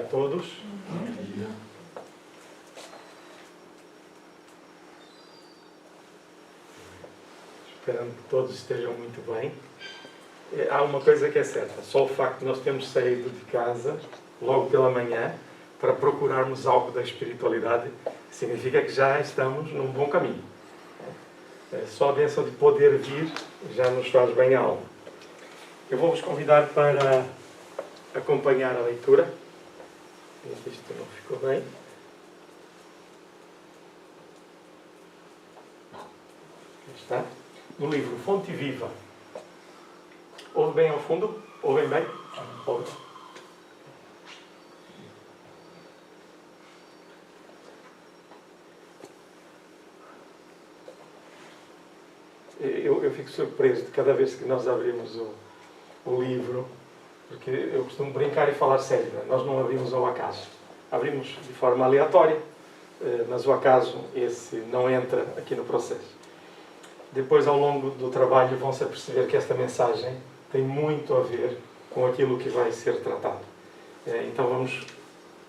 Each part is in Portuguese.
a todos. Esperando que todos estejam muito bem. Há uma coisa que é certa, só o facto de nós termos saído de casa logo pela manhã para procurarmos algo da espiritualidade significa que já estamos num bom caminho. Só a bênção de poder vir já nos faz bem a alma. Eu vou-vos convidar para acompanhar a leitura. Isto não ficou bem. Aqui está. No livro Fonte Viva. Ouve bem ao fundo? Ouvem bem? Ouve. Eu fico surpreso de cada vez que nós abrimos o livro, porque eu costumo brincar e falar sério, né? Nós não abrimos ao acaso. Abrimos de forma aleatória, mas o acaso esse não entra aqui no processo. Depois, ao longo do trabalho, vão-se a perceber que esta mensagem tem muito a ver com aquilo que vai ser tratado. Então vamos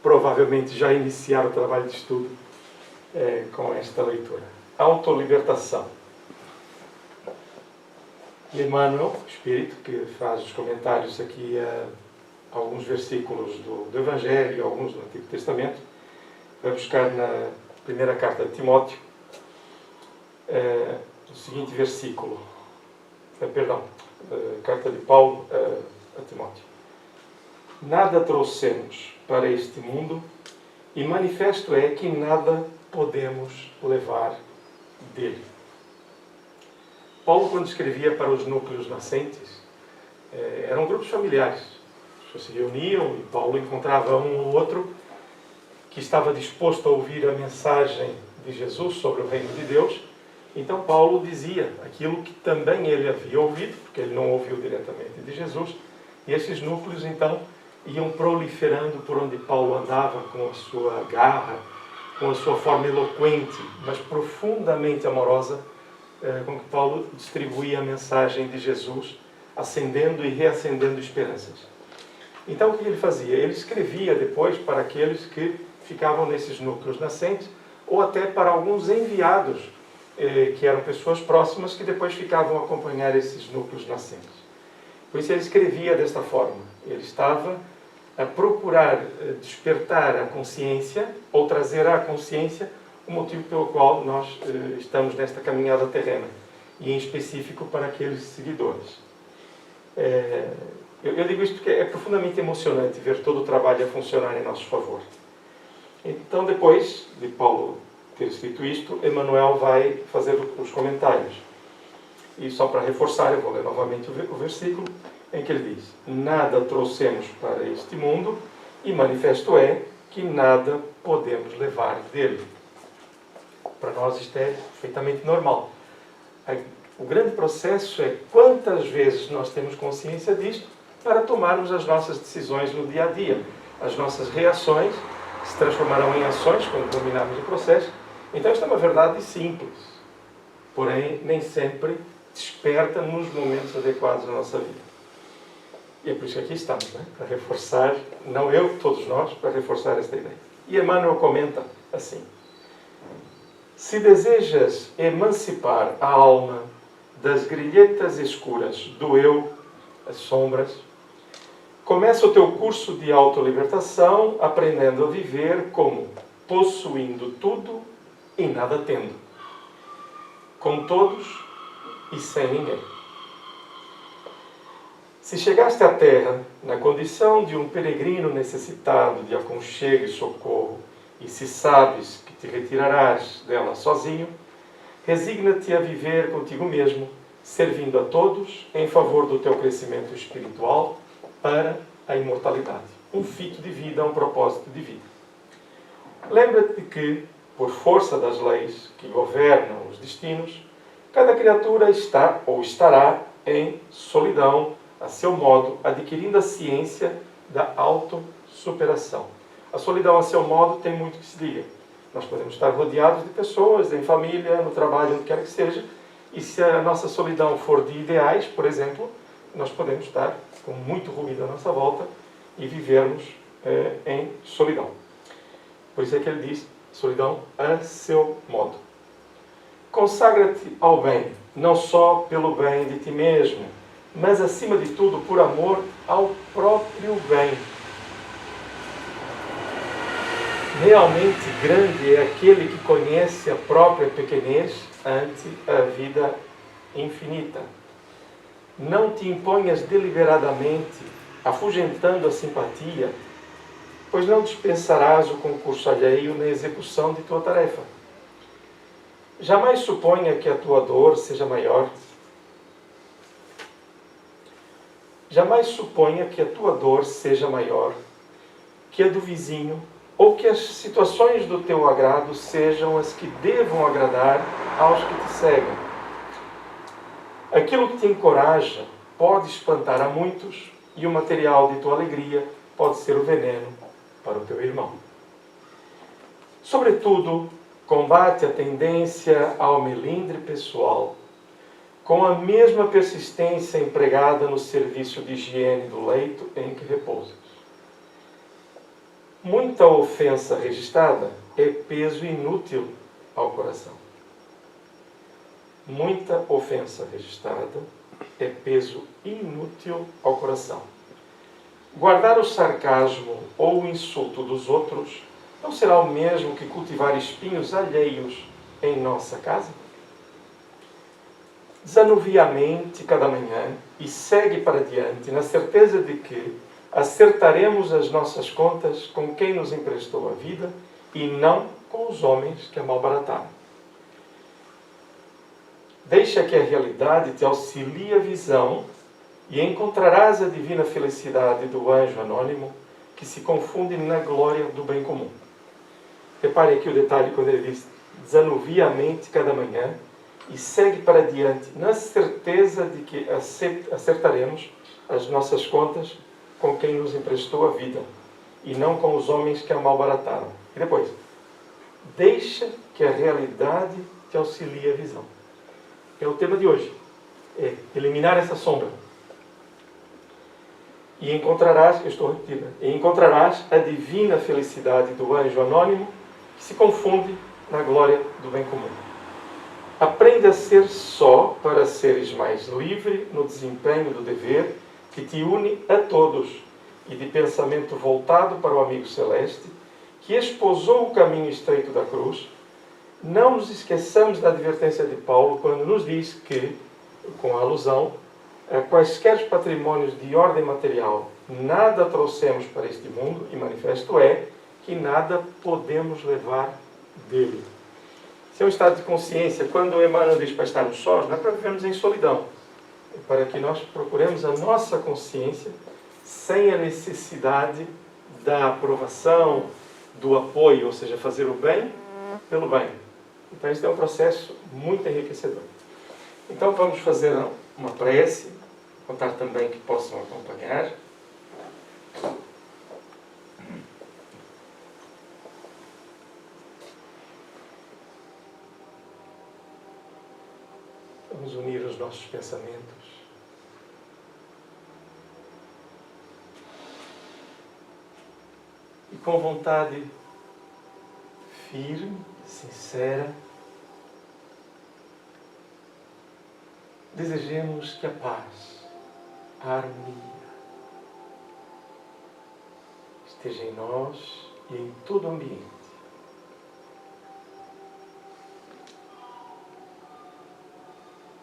provavelmente já iniciar o trabalho de estudo com esta leitura. Autolibertação. E Emmanuel, o Espírito, que faz os comentários aqui a alguns versículos do Evangelho, alguns do Antigo Testamento, vai buscar na primeira carta de Timóteo o seguinte versículo. Carta de Paulo a Timóteo. Nada trouxemos para este mundo e manifesto é que nada podemos levar dele. Paulo, quando escrevia para os núcleos nascentes, eram grupos familiares. As pessoas se reuniam e Paulo encontrava um ou outro que estava disposto a ouvir a mensagem de Jesus sobre o reino de Deus. Então Paulo dizia aquilo que também ele havia ouvido, porque ele não ouviu diretamente de Jesus, e esses núcleos então iam proliferando por onde Paulo andava com a sua garra, com a sua forma eloquente, mas profundamente amorosa, com que Paulo distribuía a mensagem de Jesus, acendendo e reacendendo esperanças. Então o que ele fazia? Ele escrevia depois para aqueles que ficavam nesses núcleos nascentes, ou até para alguns enviados, que eram pessoas próximas que depois ficavam a acompanhar esses núcleos nascentes. Por isso ele escrevia desta forma. Ele estava a procurar despertar a consciência, ou trazer à consciência o motivo pelo qual nós estamos nesta caminhada terrena, e em específico para aqueles seguidores. Eu digo isto porque é profundamente emocionante ver todo o trabalho a funcionar em nosso favor. Então, depois de Paulo ter escrito isto, Emmanuel vai fazer os comentários. E só para reforçar, eu vou ler novamente o versículo, em que ele diz: nada trouxemos para este mundo, e manifesto é que nada podemos levar dele. Para nós isto é perfeitamente normal. O grande processo é quantas vezes nós temos consciência disto para tomarmos as nossas decisões no dia a dia. As nossas reações se transformarão em ações quando dominarmos o processo. Então esta é uma verdade simples, porém nem sempre desperta nos momentos adequados da nossa vida. E é por isso que aqui estamos, né? Para reforçar, não eu, todos nós, para reforçar esta ideia. E Emmanuel comenta assim: se desejas emancipar a alma das grilhetas escuras do eu, as sombras, começa o teu curso de autolibertação aprendendo a viver como possuindo tudo e nada tendo, com todos e sem ninguém. Se chegaste à Terra na condição de um peregrino necessitado de aconchego e socorro, e se sabes que te retirarás dela sozinho, resigna-te a viver contigo mesmo, servindo a todos em favor do teu crescimento espiritual para a imortalidade. Um fito de vida, um propósito de vida. Lembra-te de que, por força das leis que governam os destinos, cada criatura está ou estará em solidão, a seu modo, adquirindo a ciência da autossuperação. A solidão, a seu modo, tem muito que se diga. Nós podemos estar rodeados de pessoas, em família, no trabalho, onde quer que seja, e se a nossa solidão for de ideais, por exemplo, nós podemos estar com muito ruído à nossa volta e vivermos em solidão. Por isso é que ele diz, solidão a seu modo. Consagra-te ao bem, não só pelo bem de ti mesmo, mas acima de tudo por amor ao próprio bem. Realmente grande é aquele que conhece a própria pequenez ante a vida infinita. Não te imponhas deliberadamente, afugentando a simpatia, pois não dispensarás o concurso alheio na execução de tua tarefa. Jamais suponha que a tua dor seja maior. Jamais suponha que a tua dor seja maior que a do vizinho, ou que as situações do teu agrado sejam as que devam agradar aos que te seguem. Aquilo que te encoraja pode espantar a muitos, e o material de tua alegria pode ser o veneno para o teu irmão. Sobretudo, combate a tendência ao melindre pessoal, com a mesma persistência empregada no serviço de higiene do leito em que repousas. Muita ofensa registrada é peso inútil ao coração. Muita ofensa registrada é peso inútil ao coração. Guardar o sarcasmo ou o insulto dos outros não será o mesmo que cultivar espinhos alheios em nossa casa? Desanuvia a mente cada manhã e segue para diante na certeza de que acertaremos as nossas contas com quem nos emprestou a vida e não com os homens que a malbarataram. Deixa que a realidade te auxilie a visão e encontrarás a divina felicidade do anjo anônimo que se confunde na glória do bem comum. Repare aqui o detalhe quando ele diz: desanuvia a mente cada manhã e segue para diante na certeza de que acertaremos as nossas contas com quem nos emprestou a vida e não com os homens que a malbarataram. E depois, deixa que a realidade te auxilie a visão. É o tema de hoje. É eliminar essa sombra. E encontrarás, eu estou repetindo, e encontrarás a divina felicidade do anjo anônimo que se confunde na glória do bem comum. Aprende a ser só para seres mais livre no desempenho do dever que te une a todos e de pensamento voltado para o amigo celeste que esposou o caminho estreito da cruz. Não nos esqueçamos da advertência de Paulo quando nos diz que, com a alusão a quaisquer patrimónios de ordem material, nada trouxemos para este mundo, e manifesto é que nada podemos levar dele. Esse é um estado de consciência. Quando Emmanuel diz para estarmos sós, não é para vivermos em solidão. É para que nós procuremos a nossa consciência sem a necessidade da aprovação, do apoio, ou seja, fazer o bem pelo bem. Então, este é um processo muito enriquecedor. Então, vamos fazer uma prece, contar também que possam acompanhar. Vamos unir os nossos pensamentos. E com vontade firme, sincera, desejemos que a paz, a harmonia, esteja em nós e em todo o ambiente.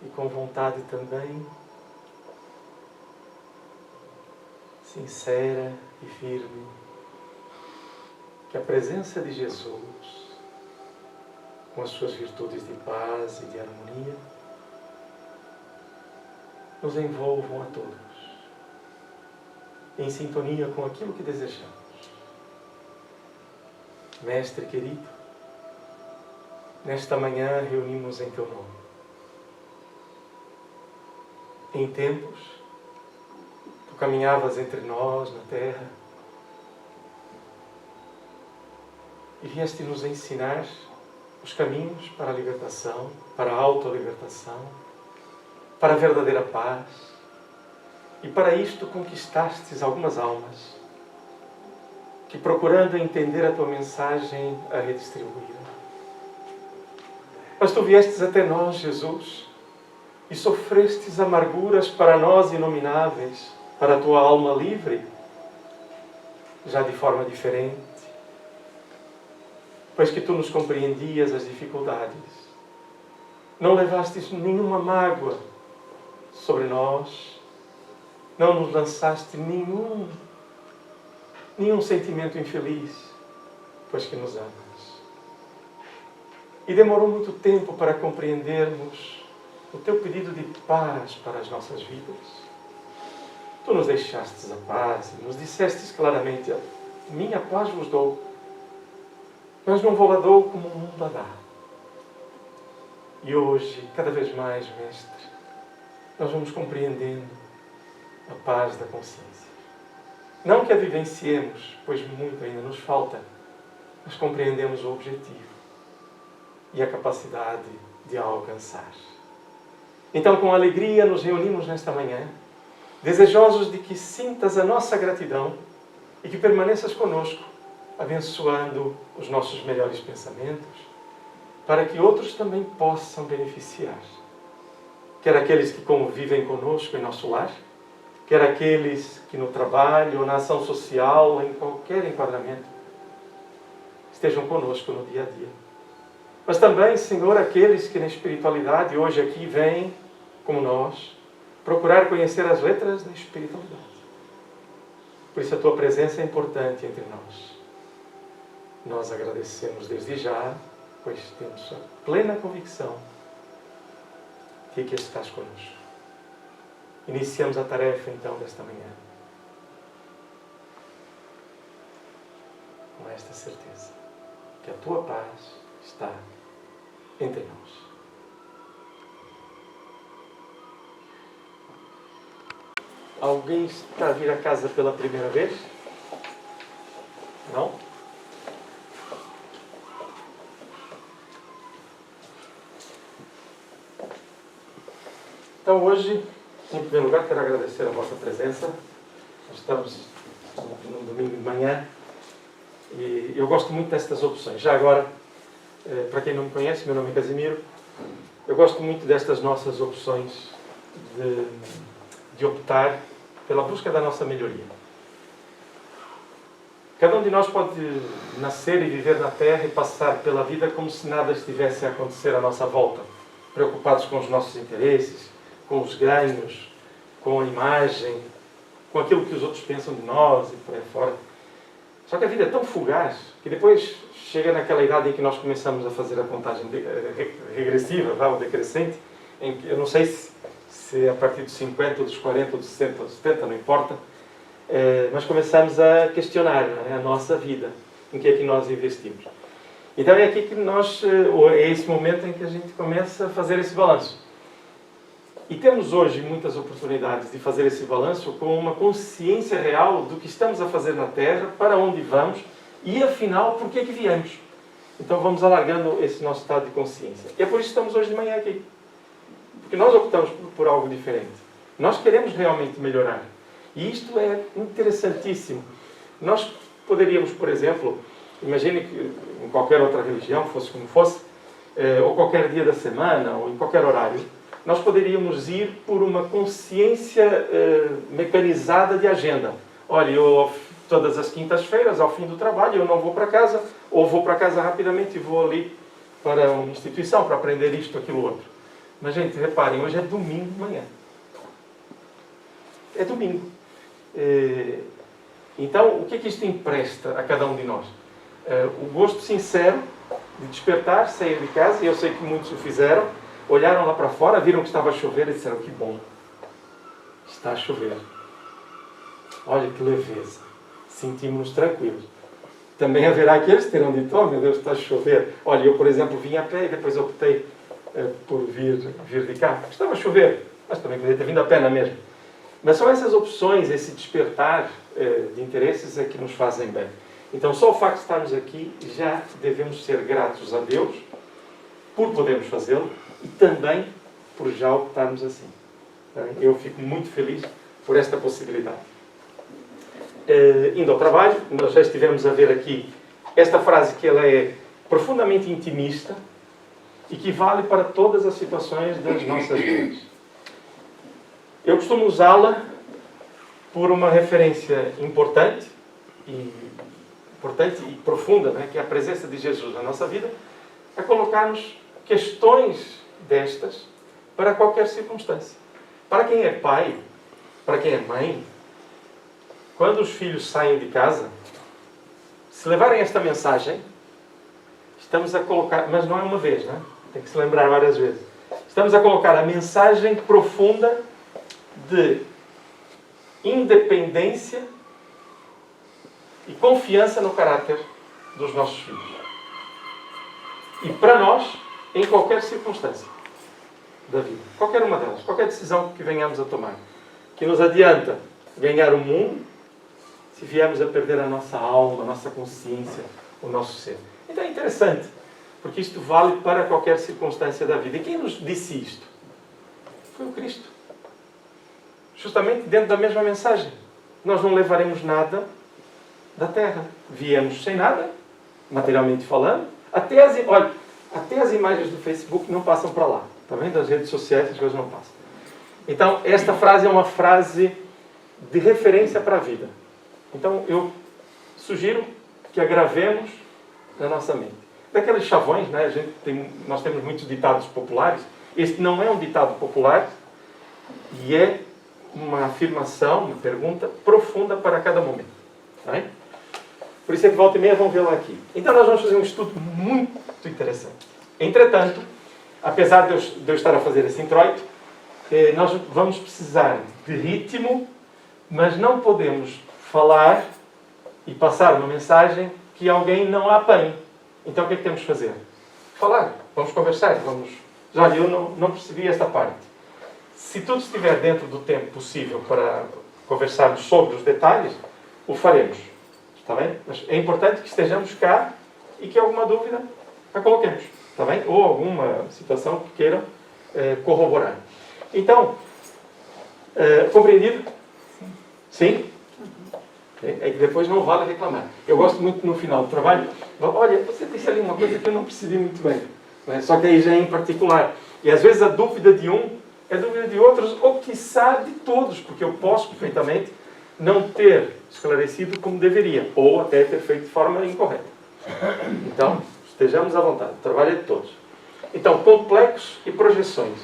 E com vontade também sincera e firme, que a presença de Jesus, com as suas virtudes de paz e de harmonia, nos envolvam a todos, em sintonia com aquilo que desejamos. Mestre querido, nesta manhã reunimos em Teu nome. Em tempos, Tu caminhavas entre nós na terra e vieste nos ensinar os caminhos para a libertação, para a autolibertação, para a verdadeira paz. E para isto conquistastes algumas almas. que procurando entender a tua mensagem, a redistribuíram. Mas tu viestes até nós, Jesus, e sofrestes amarguras para nós inomináveis, para a tua alma livre, já de forma diferente, pois que tu nos compreendias as dificuldades. Não levastes nenhuma mágoa sobre nós, não nos lançaste nenhum sentimento infeliz, pois que nos amas. E demorou muito tempo para compreendermos o teu pedido de paz para as nossas vidas. Tu nos deixastes a paz e nos dissestes claramente: minha paz vos dou, mas não vou-la dou como o mundo a dá. E hoje, cada vez mais, Mestre, nós vamos compreendendo a paz da consciência. Não que a vivenciemos, pois muito ainda nos falta, mas compreendemos o objetivo e a capacidade de a alcançar. Então, com alegria, nos reunimos nesta manhã, desejosos de que sintas a nossa gratidão e que permaneças conosco, abençoando os nossos melhores pensamentos, para que outros também possam beneficiar. Quer aqueles que convivem conosco em nosso lar, quer aqueles que no trabalho ou na ação social, ou em qualquer enquadramento, estejam conosco no dia a dia. Mas também, Senhor, aqueles que na espiritualidade hoje aqui vêm, como nós, procurar conhecer as letras da espiritualidade. Por isso a tua presença é importante entre nós. Nós agradecemos desde já, pois temos a plena convicção de que estás conosco. Iniciamos a tarefa então desta manhã com esta certeza que a tua paz está entre nós. Alguém está a vir a casa pela primeira vez? Não? Então hoje, em primeiro lugar, quero agradecer a vossa presença. Nós estamos no domingo de manhã e eu gosto muito destas opções. Já agora, para quem não me conhece, meu nome é Casimiro. Eu gosto muito destas nossas opções de optar pela busca da nossa melhoria. Cada um de nós pode nascer e viver na Terra e passar pela vida como se nada estivesse a acontecer à nossa volta, preocupados com os nossos interesses, com os ganhos, com a imagem, com aquilo que os outros pensam de nós e por aí fora. Só que a vida é tão fugaz que depois chega naquela idade em que nós começamos a fazer a contagem regressiva, ou decrescente, em que eu não sei se é a partir dos 50, ou dos 40, ou dos 60, ou dos 70, não importa, mas começamos a questionar, não é, a nossa vida, em que é que nós investimos. Então é aqui que é esse momento em que a gente começa a fazer esse balanço. E temos hoje muitas oportunidades de fazer esse balanço com uma consciência real do que estamos a fazer na Terra, para onde vamos e, afinal, por que é que viemos. Então vamos alargando esse nosso estado de consciência. E é por isso que estamos hoje de manhã aqui. Porque nós optamos por algo diferente. Nós queremos realmente melhorar. E isto é interessantíssimo. Nós poderíamos, por exemplo, imagine que em qualquer outra religião, fosse como fosse, ou qualquer dia da semana, ou em qualquer horário, nós poderíamos ir por uma consciência mecanizada de agenda. Olha, eu todas as quintas-feiras, ao fim do trabalho, eu não vou para casa, ou vou para casa rapidamente e vou ali para uma instituição para aprender isto, aquilo, outro. Mas, gente, reparem, hoje é domingo de manhã. É domingo. Então, o que é que isto empresta a cada um de nós? O gosto sincero de despertar, sair de casa, e eu sei que muitos o fizeram, olharam lá para fora, viram que estava a chover e disseram: que bom, está a chover. Olha que leveza, sentimos-nos tranquilos. Também haverá aqueles que terão dito: oh meu Deus, está a chover. Olha, eu por exemplo vim a pé e depois optei por vir de cá. Estava a chover, mas também poderia ter vindo a pé na mesma. Mas são essas opções, esse despertar de interesses é que nos fazem bem. Então só o facto de estarmos aqui já devemos ser gratos a Deus por podermos fazê-lo e também por já optarmos assim. Eu fico muito feliz por esta possibilidade. indo ao trabalho, nós já estivemos a ver aqui esta frase que ela é profundamente intimista e que vale para todas as situações das nossas vidas. Eu costumo usá-la por uma referência importante e profunda, né, que é a presença de Jesus na nossa vida, a colocar-nos questões destas para qualquer circunstância. Para quem é pai, para quem é mãe, quando os filhos saem de casa, se levarem esta mensagem, estamos a colocar, mas não é uma vez, né? Tem que se lembrar várias vezes. Estamos a colocar a mensagem profunda de independência e confiança no caráter dos nossos filhos. E para nós, em qualquer circunstância da vida, qualquer uma delas, qualquer decisão que venhamos a tomar, que nos adianta ganhar o mundo, se viemos a perder a nossa alma, a nossa consciência, o nosso ser. Então é interessante, porque isto vale para qualquer circunstância da vida. E quem nos disse isto? Foi o Cristo. Justamente dentro da mesma mensagem. Nós não levaremos nada da terra. Viemos sem nada, materialmente falando. Até as imagens do Facebook não passam para lá. Está vendo? As redes sociais, as coisas não passam. Então, esta frase é uma frase de referência para a vida. Então, eu sugiro que a gravemos na nossa mente. Daqueles chavões, né? Nós temos muitos ditados populares. Este não é um ditado popular e é uma afirmação, uma pergunta profunda para cada momento. Tá bem? Por isso é que volta e meia vão vê-la aqui. Então, nós vamos fazer um estudo muito interessante. Entretanto, apesar de eu estar a fazer esse introito, nós vamos precisar de ritmo, mas não podemos falar e passar uma mensagem que alguém não a apanhe. Então o que é que temos de fazer? Falar, vamos conversar, Já eu não percebi esta parte. Se tudo estiver dentro do tempo possível para conversarmos sobre os detalhes, o faremos. Está bem? Mas é importante que estejamos cá e que alguma dúvida a coloquemos. Está bem? Ou alguma situação que queiram corroborar. Então, compreendido? Sim? É que depois não vale reclamar. Eu gosto muito no final do trabalho. Olha, você disse ali uma coisa que eu não percebi muito bem. Né? Só que aí já é em particular. E às vezes a dúvida de um é dúvida de outros, ou quiçá de todos, porque eu posso perfeitamente não ter esclarecido como deveria, ou até ter feito de forma incorreta. Então, estejamos à vontade. O trabalho é de todos. Então, complexos e projeções.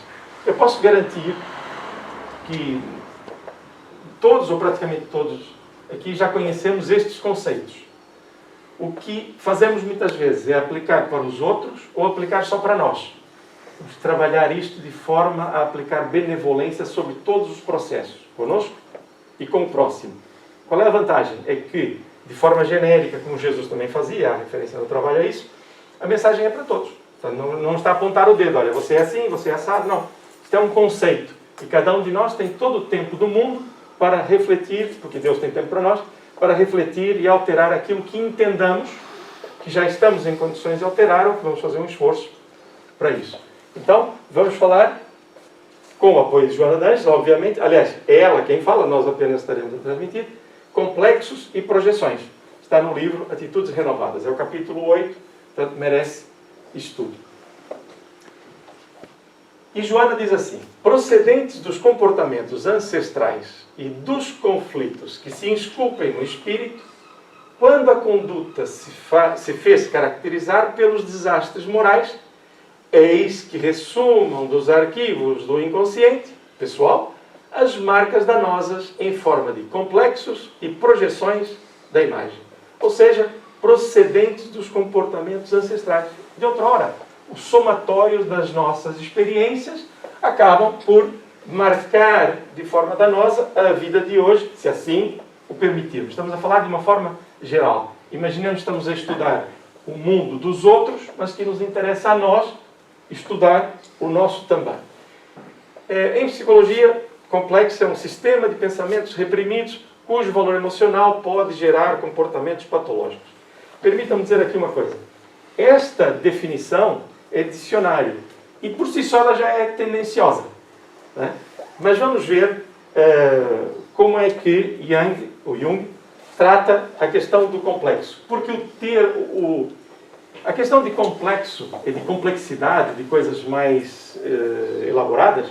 Eu posso garantir que todos, ou praticamente todos, aqui já conhecemos estes conceitos. O que fazemos muitas vezes é aplicar para os outros ou aplicar só para nós. Vamos trabalhar isto de forma a aplicar benevolência sobre todos os processos, conosco e com o próximo. Qual é a vantagem? É que, de forma genérica, como Jesus também fazia, a referência do trabalho é isso, a mensagem é para todos. Então, não está a apontar o dedo, olha, você é assim, você é assado, não. Isto é um conceito. E cada um de nós tem todo o tempo do mundo para refletir, porque Deus tem tempo para nós, para refletir e alterar aquilo que entendamos, que já estamos em condições de alterar, ou que vamos fazer um esforço para isso. Então, vamos falar com o apoio de Joana D'Anjos, obviamente. Aliás, é ela quem fala, nós apenas estaremos a transmitir. Complexos e projeções. Está no livro Atitudes Renovadas. É o capítulo 8, portanto merece estudo. E Joana diz assim: procedentes dos comportamentos ancestrais e dos conflitos que se esculpem no espírito, quando a conduta se fez caracterizar pelos desastres morais, eis que ressumam dos arquivos do inconsciente pessoal as marcas danosas em forma de complexos e projeções da imagem. Ou seja, procedentes dos comportamentos ancestrais. De outrora, os somatórios das nossas experiências acabam por marcar de forma danosa a vida de hoje, se assim o permitirmos. Estamos a falar de uma forma geral. Imaginemos que estamos a estudar o mundo dos outros, mas que nos interessa a nós estudar o nosso também. Em psicologia, complexo é um sistema de pensamentos reprimidos cujo valor emocional pode gerar comportamentos patológicos. Permitam-me dizer aqui uma coisa. Esta definição é dicionário e por si só ela já é tendenciosa. Né? Mas vamos ver como é que Jung trata a questão do complexo. Porque a questão de complexo e de complexidade, de coisas mais elaboradas,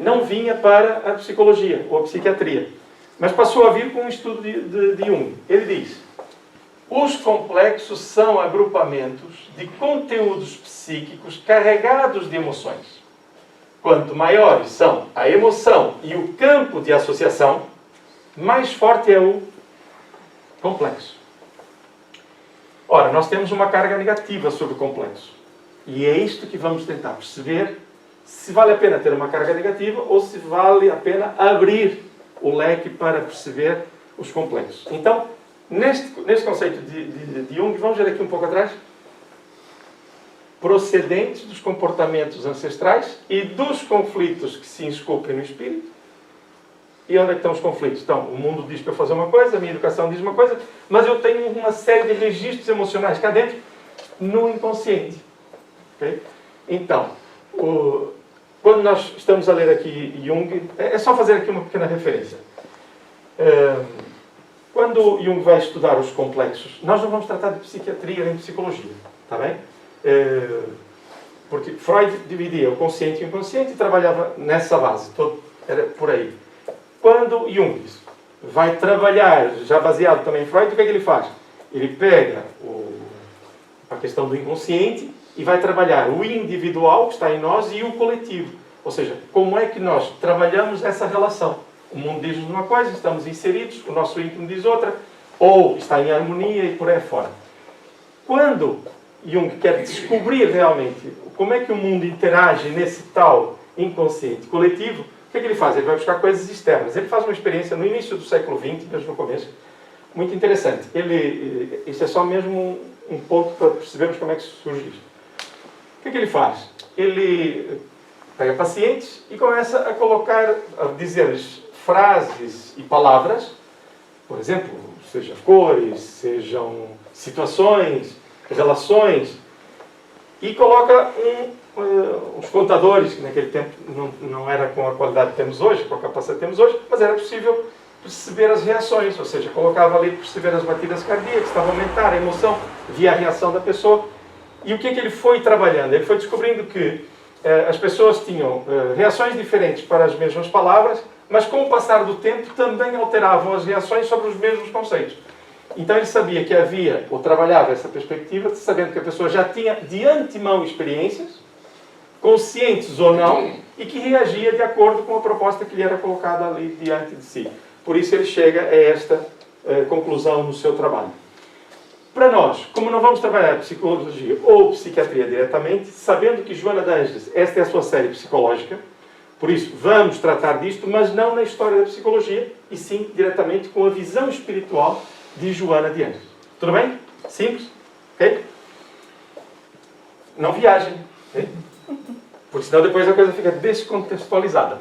não vinha para a psicologia ou a psiquiatria, mas passou a vir com um estudo de Jung. Ele diz: os complexos são agrupamentos de conteúdos psíquicos carregados de emoções. Quanto maiores são a emoção e o campo de associação, mais forte é o complexo. Ora, nós temos uma carga negativa sobre o complexo. E é isto que vamos tentar perceber se vale a pena ter uma carga negativa ou se vale a pena abrir o leque para perceber os complexos. Então, neste conceito de Jung, vamos ver aqui um pouco atrás, procedentes dos comportamentos ancestrais e dos conflitos que se esculpem no espírito. E onde é que estão os conflitos? Então, o mundo diz para eu fazer uma coisa, a minha educação diz uma coisa, mas eu tenho uma série de registros emocionais cá dentro, no inconsciente. Okay? Então, quando nós estamos a ler aqui Jung, é só fazer aqui uma pequena referência. Quando Jung vai estudar os complexos, nós não vamos tratar de psiquiatria nem de psicologia, está bem? Porque Freud dividia o consciente e o inconsciente e trabalhava nessa base, era por aí. Quando Jung vai trabalhar, já baseado também em Freud, o que é que ele faz? Ele pega a questão do inconsciente e vai trabalhar o individual que está em nós e o coletivo. Ou seja, como é que nós trabalhamos essa relação? O mundo diz-nos uma coisa, estamos inseridos, o nosso íntimo diz outra, ou está em harmonia e por aí fora. Quando Jung quer descobrir realmente como é que o mundo interage nesse tal inconsciente coletivo, o que é que ele faz? Ele vai buscar coisas externas. Ele faz uma experiência no início do século XX, mesmo no começo, muito interessante. Isso é só mesmo um ponto para percebermos como é que surge isto. O que é que ele faz? Ele pega pacientes e começa a dizer-lhes frases e palavras, por exemplo, sejam cores, sejam situações, relações, e coloca os contadores, que naquele tempo não era com a qualidade que temos hoje, com a capacidade que temos hoje, mas era possível perceber as reações, ou seja, colocava ali para perceber as batidas cardíacas, estava a aumentar a emoção, via a reação da pessoa. E o que é que ele foi trabalhando? Ele foi descobrindo que as pessoas tinham reações diferentes para as mesmas palavras, mas com o passar do tempo também alteravam as reações sobre os mesmos conceitos. Então ele sabia que havia, ou trabalhava essa perspectiva, sabendo que a pessoa já tinha de antemão experiências, conscientes ou não, e que reagia de acordo com a proposta que lhe era colocada ali diante de si. Por isso ele chega a esta conclusão no seu trabalho. Para nós, como não vamos trabalhar psicologia ou psiquiatria diretamente, sabendo que Joana de Ângeles, esta é a sua série psicológica, por isso vamos tratar disto, mas não na história da psicologia, e sim diretamente com a visão espiritual de Joana de Ângeles. Tudo bem? Simples? Ok? Não viajem. Okay? Porque senão depois a coisa fica descontextualizada.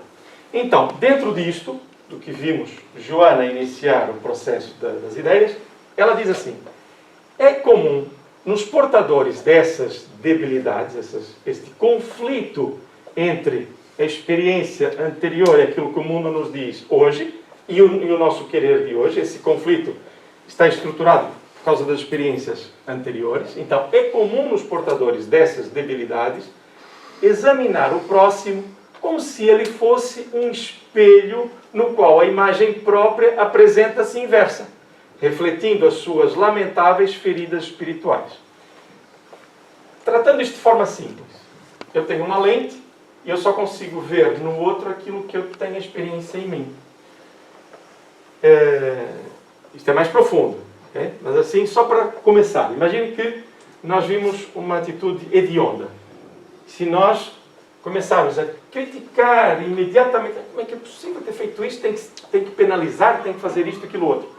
Então, dentro disto, do que vimos Joana iniciar o processo das ideias, ela diz assim: é comum nos portadores dessas debilidades, este conflito entre a experiência anterior e aquilo que o mundo nos diz hoje e o nosso querer de hoje, esse conflito está estruturado por causa das experiências anteriores. Então, é comum nos portadores dessas debilidades examinar o próximo como se ele fosse um espelho no qual a imagem própria apresenta-se inversa, refletindo as suas lamentáveis feridas espirituais. Tratando isto de forma simples, eu tenho uma lente e eu só consigo ver no outro aquilo que eu tenho experiência em mim. Isto é mais profundo, okay? Mas assim, só para começar, imagine que nós vimos uma atitude hedionda. Se nós começarmos a criticar imediatamente, como é que é possível ter feito isto, tem que penalizar, tem que fazer isto, aquilo, outro.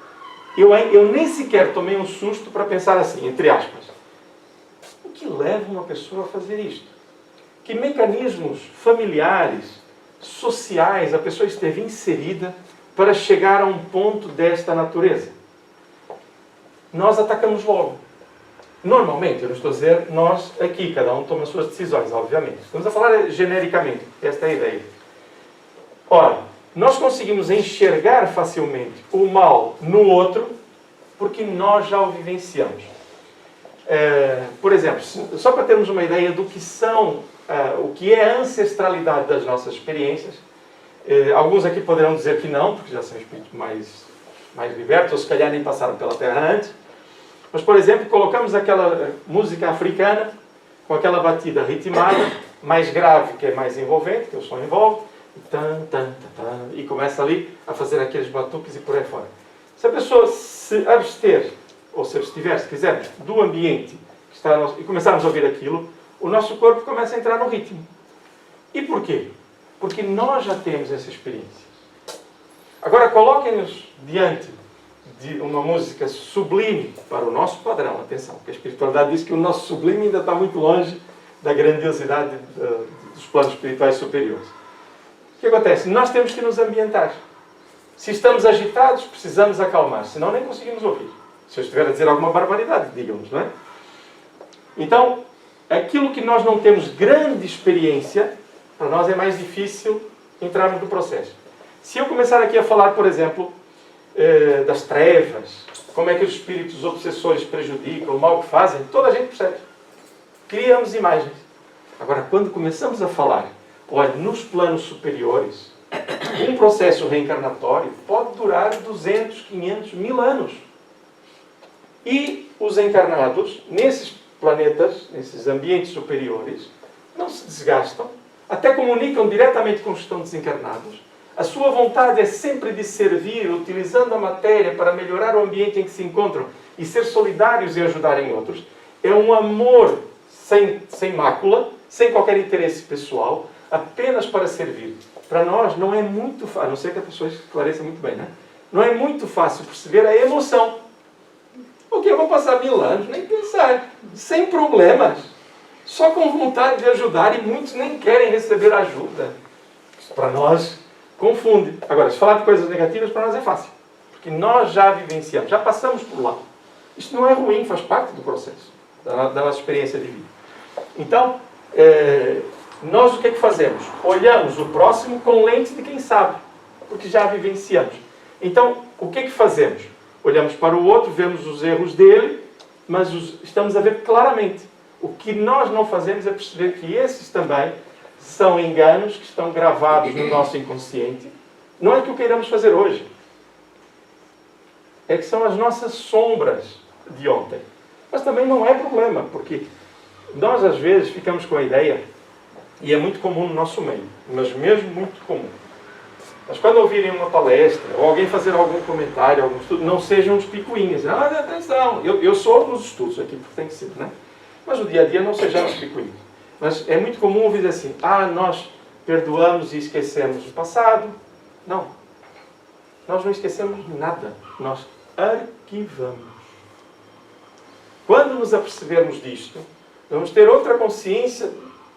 Eu nem sequer tomei um susto para pensar assim, entre aspas, o que leva uma pessoa a fazer isto? Que mecanismos familiares, sociais, a pessoa esteve inserida para chegar a um ponto desta natureza? Nós atacamos logo. Normalmente, eu não estou a dizer nós aqui, cada um toma as suas decisões, obviamente. Estamos a falar genericamente, esta é a ideia. Ora, nós conseguimos enxergar facilmente o mal no outro Porque nós já o vivenciamos. Por exemplo, só para termos uma ideia do que são, o que é a ancestralidade das nossas experiências, alguns aqui poderão dizer que não, porque já são espíritos mais libertos, ou se calhar nem passaram pela Terra antes. Mas, por exemplo, colocamos aquela música africana com aquela batida ritmada, mais grave, que é mais envolvente, que o som envolve, e começa ali a fazer aqueles batuques e por aí fora. Se a pessoa se abster, ou se abstiver, se quiser, do ambiente que está e começarmos a ouvir aquilo, o nosso corpo começa a entrar no ritmo. E porquê? Porque nós já temos essa experiência. Agora coloquem-nos diante de uma música sublime para o nosso padrão. Atenção, porque a espiritualidade diz que o nosso sublime ainda está muito longe da grandiosidade dos planos espirituais superiores. O que acontece? Nós temos que nos ambientar. Se estamos agitados, precisamos acalmar, senão nem conseguimos ouvir. Se eu estiver a dizer alguma barbaridade, digam-nos, não é? Então, aquilo que nós não temos grande experiência, para nós é mais difícil entrarmos no processo. Se eu começar aqui a falar, por exemplo, das trevas, como é que os espíritos obsessores prejudicam, o mal que fazem, toda a gente percebe. Criamos imagens. Agora, quando começamos a falar, olha, nos planos superiores, um processo reencarnatório pode durar 200, 500, 1000 anos. E os encarnados, nesses planetas, nesses ambientes superiores, não se desgastam, até comunicam diretamente com os que estão desencarnados. A sua vontade é sempre de servir, utilizando a matéria para melhorar o ambiente em que se encontram e ser solidários e ajudarem outros. É um amor sem mácula, sem qualquer interesse pessoal, apenas para servir. Para nós não é muito fácil, a não ser que a pessoa esclareça muito bem, né? Não é muito fácil perceber a emoção. Porque eu vou passar 1000 anos, nem pensar, sem problemas, só com vontade de ajudar, e muitos nem querem receber ajuda. Isso para nós confunde. Agora, se falar de coisas negativas, para nós é fácil. Porque nós já vivenciamos, já passamos por lá. Isto não é ruim, faz parte do processo, da nossa experiência de vida. Então, nós o que é que fazemos? Olhamos o próximo com lente de quem sabe, porque já vivenciamos. Então, o que é que fazemos? Olhamos para o outro, vemos os erros dele, mas estamos a ver claramente. O que nós não fazemos é perceber que esses também são enganos que estão gravados no nosso inconsciente. Não é que o queiramos fazer hoje. É que são as nossas sombras de ontem. Mas também não é problema, porque nós às vezes ficamos com a ideia, e é muito comum no nosso meio, mas mesmo muito comum. Mas quando ouvirem uma palestra, ou alguém fazer algum comentário, algum estudo, não sejam uns picuinhas. Atenção, eu sou nos estudos aqui, porque tem que ser, né? Mas no dia a dia não sejamos picuinhas. Mas é muito comum ouvir assim, nós perdoamos e esquecemos o passado. Não. Nós não esquecemos nada. Nós arquivamos. Quando nos apercebermos disto, vamos ter outra consciência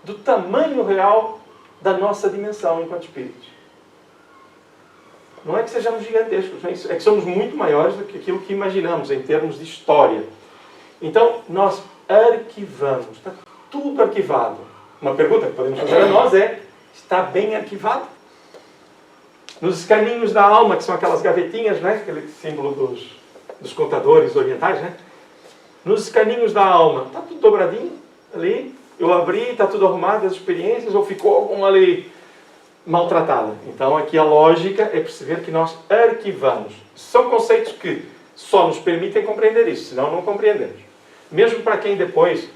do tamanho real da nossa dimensão enquanto espíritos. Não é que sejamos gigantescos, é que somos muito maiores do que aquilo que imaginamos em termos de história. Então, nós arquivamos. Está tudo arquivado. Uma pergunta que podemos fazer a nós é, está bem arquivado? Nos escaninhos da alma, que são aquelas gavetinhas, né? Aquele símbolo dos contadores orientais, né? Nos escaninhos da alma, está tudo dobradinho ali? Eu abri, está tudo arrumado, as experiências, ou ficou alguma ali maltratada? Então aqui a lógica é perceber que nós arquivamos. São conceitos que só nos permitem compreender isso, senão não compreendemos. Mesmo para quem depois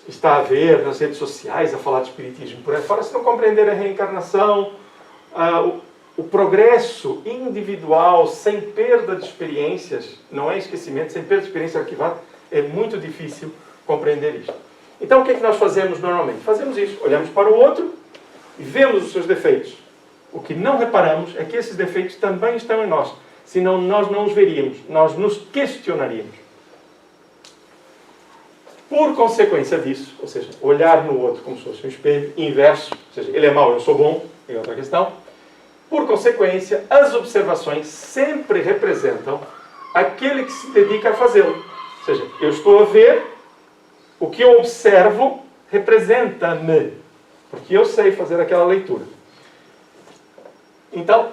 está a ver nas redes sociais, a falar de espiritismo por aí fora, se não compreender a reencarnação, o progresso individual, sem perda de experiências, não é esquecimento, sem perda de experiência arquivada, é muito difícil compreender isto. Então o que é que nós fazemos normalmente? Fazemos isso, olhamos para o outro e vemos os seus defeitos. O que não reparamos é que esses defeitos também estão em nós. Senão nós não os veríamos, nós nos questionaríamos. Por consequência disso, ou seja, olhar no outro como se fosse um espelho inverso, ou seja, ele é mau, eu sou bom, é outra questão. Por consequência, as observações sempre representam aquele que se dedica a fazê-lo. Ou seja, eu estou a ver, o que eu observo representa-me, porque eu sei fazer aquela leitura. Então,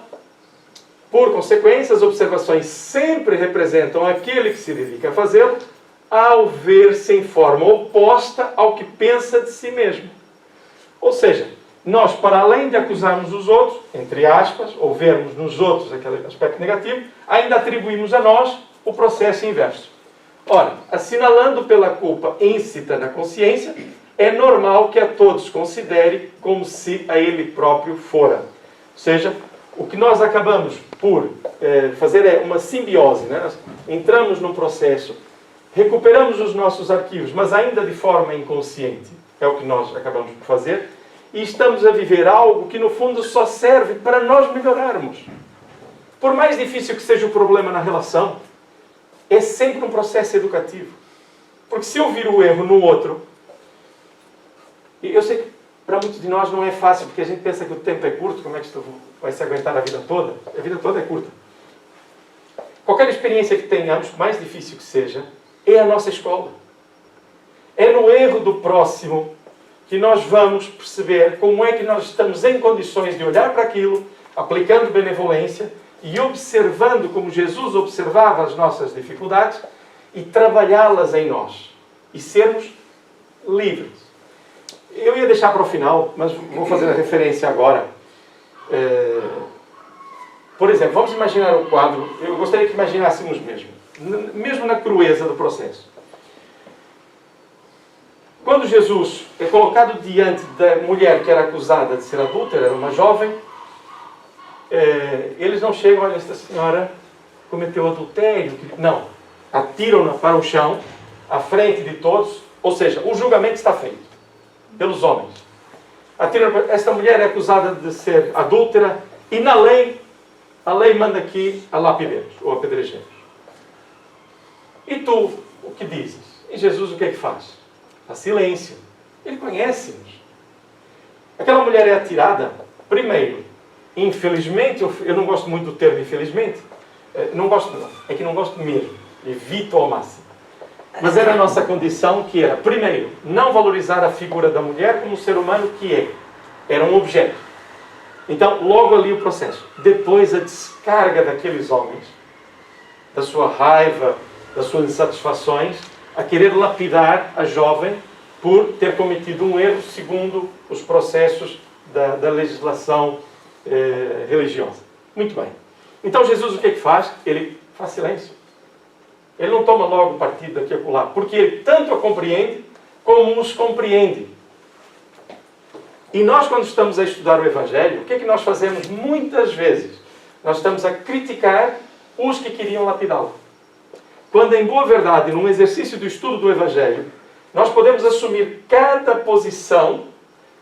Por consequência, as observações sempre representam aquele que se dedica a fazê-lo, ao ver-se em forma oposta ao que pensa de si mesmo. Ou seja, nós, para além de acusarmos os outros, entre aspas, ou vermos nos outros aquele aspecto negativo, ainda atribuímos a nós o processo inverso. Ora, assinalando pela culpa íncita na consciência, é normal que a todos considere como se a ele próprio fora. Ou seja, o que nós acabamos por fazer é uma simbiose, né? Nós entramos num processo, recuperamos os nossos arquivos, mas ainda de forma inconsciente, é o que nós acabamos por fazer, e estamos a viver algo que no fundo só serve para nós melhorarmos. Por mais difícil que seja o problema na relação, é sempre um processo educativo. Porque se eu vir o erro no outro, e eu sei que para muitos de nós não é fácil, porque a gente pensa que o tempo é curto, como é que isto vai se aguentar a vida toda? A vida toda é curta. Qualquer experiência que tenhamos, por mais difícil que seja, é a nossa escola. É no erro do próximo que nós vamos perceber como é que nós estamos em condições de olhar para aquilo, aplicando benevolência e observando como Jesus observava as nossas dificuldades e trabalhá-las em nós. E sermos livres. Eu ia deixar para o final, mas vou fazer a referência agora. Por exemplo, vamos imaginar o quadro, eu gostaria que imaginássemos mesmo na crueza do processo. Quando Jesus é colocado diante da mulher que era acusada de ser adúltera, era uma jovem, eles não chegam, olha, esta senhora cometeu adultério. Não, atiram-na para o chão, à frente de todos, ou seja, o julgamento está feito pelos homens. Esta mulher é acusada de ser adúltera e na lei, a lei manda aqui a lapideiros ou apedrejeiros. E tu, o que dizes? E Jesus o que é que faz? Faz silêncio. Ele conhece-nos. Aquela mulher é atirada, primeiro, infelizmente, eu não gosto muito do termo infelizmente, não gosto não, é que não gosto mesmo, evito ao máximo. Mas era a nossa condição que era, primeiro, não valorizar a figura da mulher como um ser humano que é. Era um objeto. Então, logo ali o processo. Depois, a descarga daqueles homens, da sua raiva, das suas insatisfações, a querer lapidar a jovem por ter cometido um erro segundo os processos da legislação religiosa. Muito bem. Então, Jesus o que é que faz? Ele faz silêncio. Ele não toma logo partido daqui a acolá, porque ele tanto a compreende como nos compreende. E nós, quando estamos a estudar o Evangelho, o que é que nós fazemos muitas vezes? Nós estamos a criticar os que queriam lapidá-lo. Quando, em boa verdade, num exercício do estudo do Evangelho, nós podemos assumir cada posição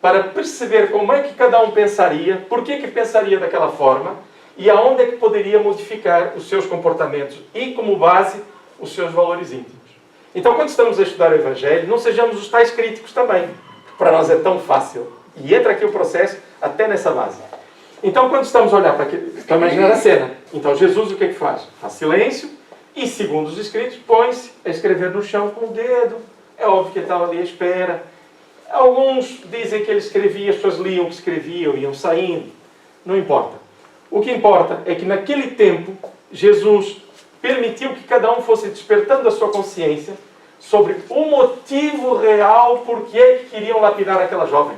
para perceber como é que cada um pensaria, por que pensaria daquela forma e aonde é que poderia modificar os seus comportamentos e, como base, os seus valores íntimos. Então, quando estamos a estudar o Evangelho, não sejamos os tais críticos também. Para nós é tão fácil. E entra aqui o processo até nessa base. Então, quando estamos a olhar para imaginar a cena, então Jesus o que é que faz? Faz silêncio e, segundo os escritos, põe-se a escrever no chão com o dedo. É óbvio que ele estava ali à espera. Alguns dizem que ele escrevia, as pessoas liam o que escreviam, iam saindo. Não importa. O que importa é que naquele tempo, Jesus permitiu que cada um fosse despertando a sua consciência sobre o motivo real por que é que queriam lapidar aquela jovem.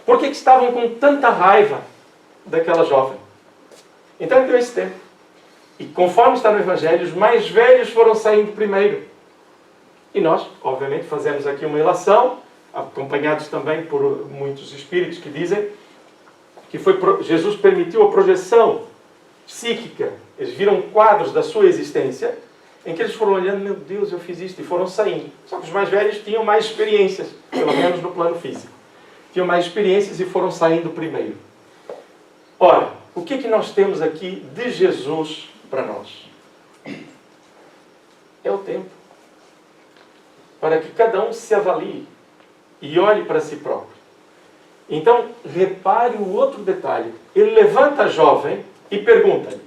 Por que estavam com tanta raiva daquela jovem. Então ele deu esse tempo. E conforme está no Evangelho, os mais velhos foram saindo primeiro. E nós, obviamente, fazemos aqui uma ilação, acompanhados também por muitos espíritos que dizem que Jesus permitiu a projeção psíquica. Eles viram quadros da sua existência em que eles foram olhando, meu Deus, eu fiz isto, e foram saindo. Só que os mais velhos tinham mais experiências, pelo menos no plano físico. Tinham mais experiências e foram saindo primeiro. Ora, o que é que nós temos aqui de Jesus para nós? É o tempo. Para que cada um se avalie e olhe para si próprio. Então, repare o outro detalhe. Ele levanta a jovem e pergunta-lhe: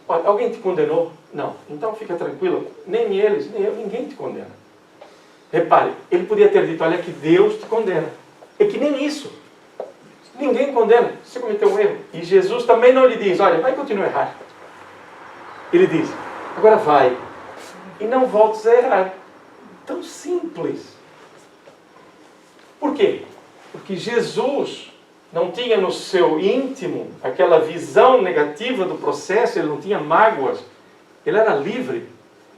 olha, alguém te condenou? Não. Então fica tranquilo. Nem eles, nem eu, ninguém te condena. Repare, ele podia ter dito: olha que Deus te condena. É que nem isso. Ninguém condena. Você cometeu um erro. E Jesus também não lhe diz, olha, vai continuar a errar. Ele diz, agora vai. E não voltes a errar. Tão simples. Por quê? Porque Jesus não tinha no seu íntimo aquela visão negativa do processo, ele não tinha mágoas. Ele era livre.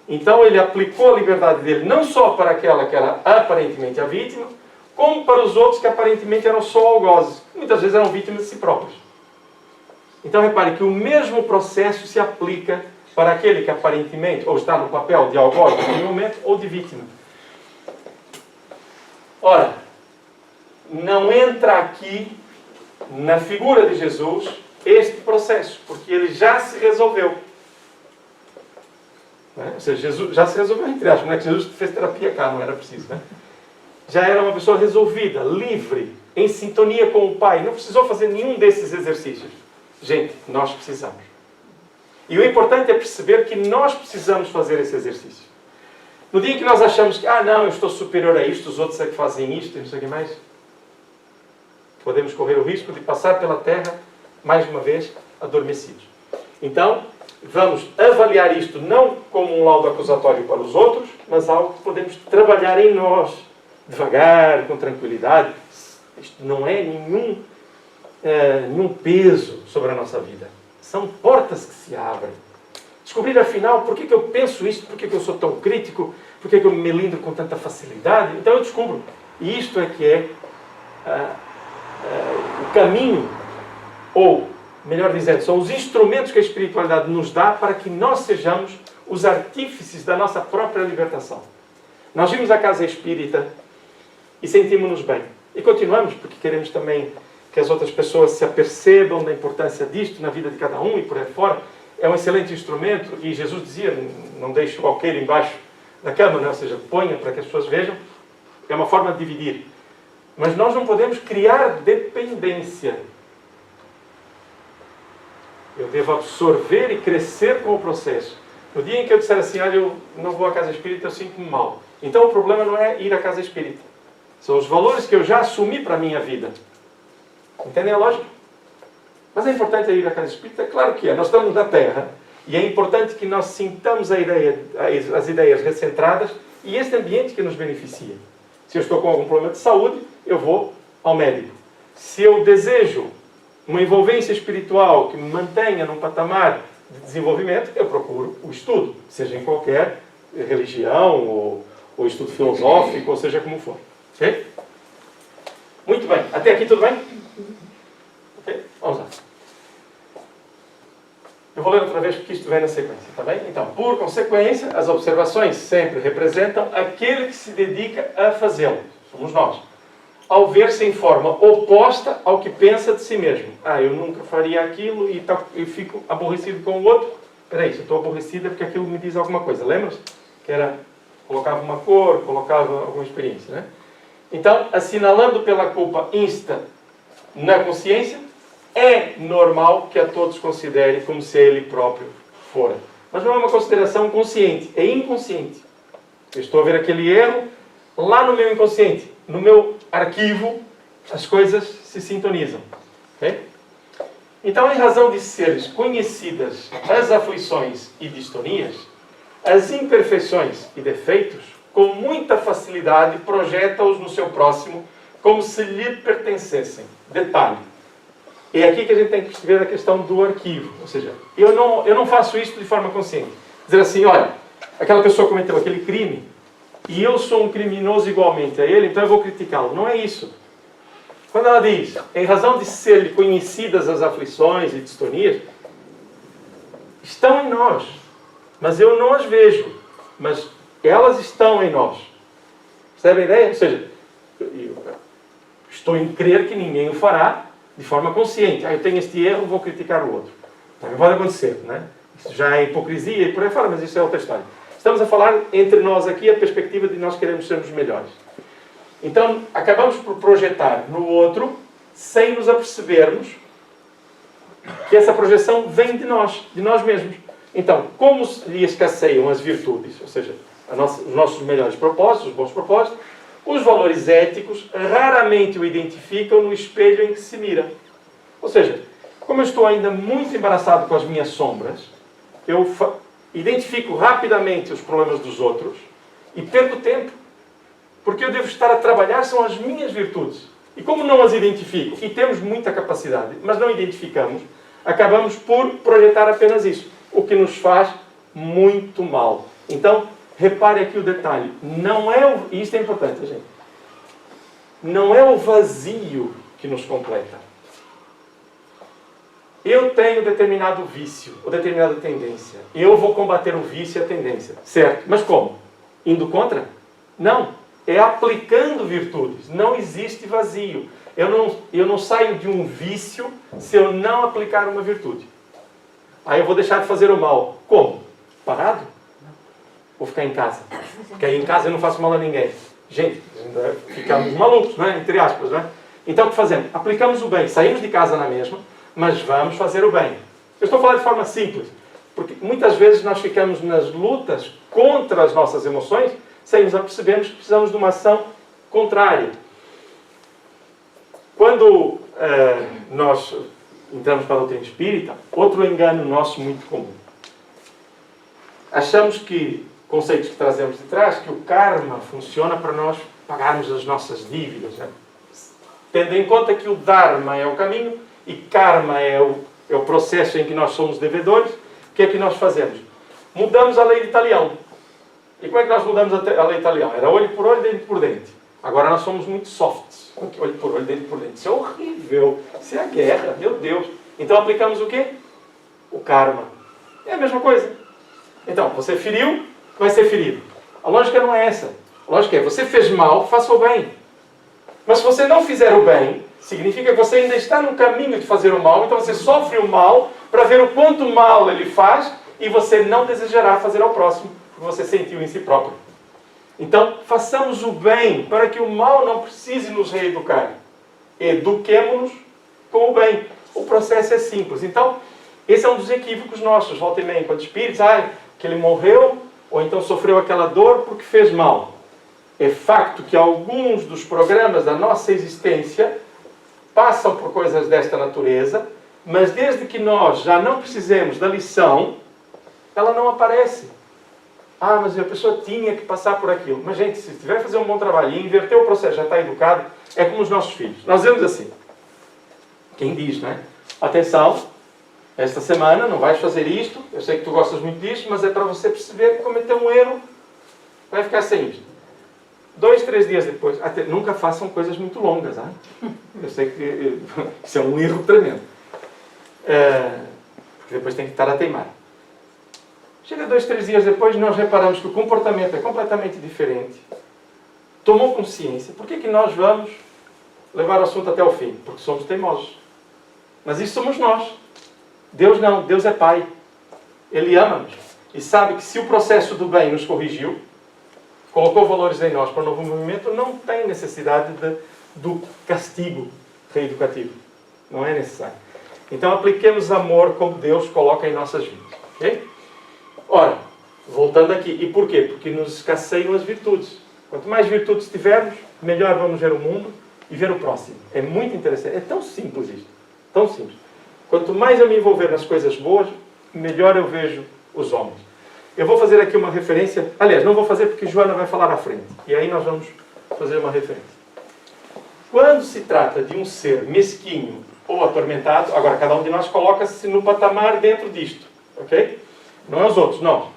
Então ele aplicou a liberdade dele não só para aquela que era aparentemente a vítima, como para os outros que aparentemente eram só algozes. Muitas vezes eram vítimas de si próprios. Então repare que o mesmo processo se aplica para aquele que aparentemente ou está no papel de algoz naquele momento ou de vítima. Ora, não entra aqui na figura de Jesus este processo, porque ele já se resolveu. Ou seja, Jesus já se resolveu entre aspas, não é que Jesus fez terapia cá, não era preciso, né? Já era uma pessoa resolvida, livre, em sintonia com o Pai. Não precisou fazer nenhum desses exercícios. Gente, nós precisamos. E o importante é perceber que nós precisamos fazer esse exercício. No dia em que nós achamos que, não, eu estou superior a isto, os outros é que fazem isto, e não sei o que mais, podemos correr o risco de passar pela terra, mais uma vez, adormecidos. Então, vamos avaliar isto não como um laudo acusatório para os outros, mas algo que podemos trabalhar em nós, devagar, com tranquilidade. Isto não é nenhum peso sobre a nossa vida. São portas que se abrem. Descobrir, afinal, por que eu penso isto, por que eu sou tão crítico, por que eu me melindro com tanta facilidade. Então eu descubro. E isto é que é o caminho, ou, melhor dizendo, são os instrumentos que a espiritualidade nos dá para que nós sejamos os artífices da nossa própria libertação. Nós vimos a casa espírita e sentimos-nos bem. E continuamos, porque queremos também que as outras pessoas se apercebam da importância disto na vida de cada um e por aí fora. É um excelente instrumento, e Jesus dizia, não deixe o alqueire embaixo da cama, né? Ou seja, ponha para que as pessoas vejam. É uma forma de dividir. Mas nós não podemos criar dependência. Eu devo absorver e crescer com o processo. No dia em que eu disser assim, olha, eu não vou à casa espírita, eu sinto-me mal. Então o problema não é ir à casa espírita. São os valores que eu já assumi para a minha vida. Entendem a lógica? Mas é importante ir à casa espírita? Claro que é. Nós estamos na Terra. E é importante que nós sintamos as ideias recentradas e este ambiente que nos beneficia. Se eu estou com algum problema de saúde, eu vou ao médico. Se eu desejo uma envolvência espiritual que me mantenha num patamar de desenvolvimento, eu procuro o estudo, seja em qualquer religião ou estudo filosófico, ou seja como for. Ok? Muito bem. Até aqui tudo bem? Ok? Vamos lá. Eu vou ler outra vez porque isto vem na sequência, está bem? Então, por consequência, as observações sempre representam aquele que se dedica a fazê-lo. Somos nós. Ao ver-se em forma oposta ao que pensa de si mesmo. Eu nunca faria aquilo e fico aborrecido com o outro. Espera aí, se eu estou aborrecido é porque aquilo me diz alguma coisa. Lembra-se? Que era, colocava uma cor, colocava alguma experiência, né? Então, assinalando pela culpa insta na consciência, é normal que a todos considere como se ele próprio fora. Mas não é uma consideração consciente, é inconsciente. Eu estou a ver aquele erro lá no meu inconsciente, no meu arquivo, as coisas se sintonizam. Okay? Então, em razão de seres conhecidas as aflições e distonias, as imperfeições e defeitos, com muita facilidade projeta-os no seu próximo como se lhe pertencessem. Detalhe. É aqui que a gente tem que perceber a questão do arquivo. Ou seja, eu não faço isto de forma consciente. Dizer assim, olha, aquela pessoa cometeu aquele crime e eu sou um criminoso igualmente a ele, então eu vou criticá-lo. Não é isso. Quando ela diz, em razão de ser conhecidas as aflições e distonias, estão em nós. Mas eu não as vejo. Mas elas estão em nós. Percebe a ideia? Ou seja, eu estou em crer que ninguém o fará de forma consciente. Eu tenho este erro, vou criticar o outro. Também pode acontecer, não é? Isso já é hipocrisia e por aí fora, mas isso é outra história. Estamos a falar entre nós aqui a perspectiva de nós queremos sermos melhores. Então, acabamos por projetar no outro sem nos apercebermos que essa projeção vem de nós mesmos. Então, como lhe escasseiam as virtudes, ou seja, os nossos melhores propósitos, os bons propósitos, Os valores éticos raramente o identificam no espelho em que se mira. Ou seja, como eu estou ainda muito embaraçado com as minhas sombras, eu identifico rapidamente os problemas dos outros e perco tempo. Porque eu devo estar a trabalhar são as minhas virtudes. E como não as identifico, e temos muita capacidade, mas não identificamos, acabamos por projetar apenas isso, o que nos faz muito mal. Então, repare aqui o detalhe. E isto é importante, gente. Não é o vazio que nos completa. Eu tenho determinado vício, ou determinada tendência. Eu vou combater o vício e a tendência. Certo. Mas como? Indo contra? Não. É aplicando virtudes. Não existe vazio. Eu não saio de um vício se eu não aplicar uma virtude. Aí eu vou deixar de fazer o mal. Como? Parado? Vou ficar em casa. Porque aí em casa eu não faço mal a ninguém. Gente, ficamos malucos, não é? Entre aspas, não é? Então o que fazemos? Aplicamos o bem. Saímos de casa na mesma, mas vamos fazer o bem. Eu estou a falar de forma simples. Porque muitas vezes nós ficamos nas lutas contra as nossas emoções sem nos apercebermos que precisamos de uma ação contrária. Quando nós entramos para a doutrina espírita, outro engano nosso muito comum. Achamos que, conceitos que trazemos de trás, que o karma funciona para nós pagarmos as nossas dívidas. Né? Tendo em conta que o dharma é o caminho e karma é o processo em que nós somos devedores, o que é que nós fazemos? Mudamos a lei de talião. E como é que nós mudamos a lei de talião? Era olho por olho, dente por dente. Agora nós somos muito softs. Olho por olho, dente por dente. Isso é horrível. Isso é a guerra. Meu Deus. Então aplicamos o quê? O karma. É a mesma coisa. Então, você feriu, vai ser ferido. A lógica não é essa. A lógica é, você fez mal, faça o bem. Mas se você não fizer o bem, significa que você ainda está no caminho de fazer o mal, então você sofre o mal para ver o quanto mal ele faz e você não desejará fazer ao próximo, porque você sentiu em si próprio. Então, façamos o bem para que o mal não precise nos reeducar. Eduquemo-nos com o bem. O processo é simples. Então, esse é um dos equívocos nossos. Volta e meia, enquanto espíritos, que ele morreu, ou então sofreu aquela dor porque fez mal. É facto que alguns dos programas da nossa existência passam por coisas desta natureza, mas desde que nós já não precisemos da lição, ela não aparece. Mas a pessoa tinha que passar por aquilo. Mas, gente, se tiver a fazer um bom trabalho e inverter o processo, já está educado, é como os nossos filhos. Nós dizemos assim, quem diz, não é? Atenção, esta semana não vais fazer isto, eu sei que tu gostas muito disto, mas é para você perceber que cometeu um erro, vai ficar sem isto. 2, 3 dias depois, nunca façam coisas muito longas, eu sei que isso é um erro tremendo. Porque depois tem que estar a teimar. Chega 2, 3 dias depois, nós reparamos que o comportamento é completamente diferente. Tomou consciência. Por que que nós vamos levar o assunto até o fim? Porque somos teimosos. Mas isso somos nós. Deus não. Deus é Pai. Ele ama-nos. E sabe que se o processo do bem nos corrigiu, colocou valores em nós para o novo movimento, não tem necessidade do castigo reeducativo. Não é necessário. Então apliquemos amor como Deus coloca em nossas vidas. Ok? Ora, voltando aqui. E por quê? Porque nos escasseiam as virtudes. Quanto mais virtudes tivermos, melhor vamos ver o mundo e ver o próximo. É muito interessante. É tão simples isto. Tão simples. Quanto mais eu me envolver nas coisas boas, melhor eu vejo os homens. Eu vou fazer aqui uma referência. Aliás, não vou fazer porque Joana vai falar à frente. E aí nós vamos fazer uma referência. Quando se trata de um ser mesquinho ou atormentado, agora cada um de nós coloca-se no patamar dentro disto. Ok? Não é os outros, não.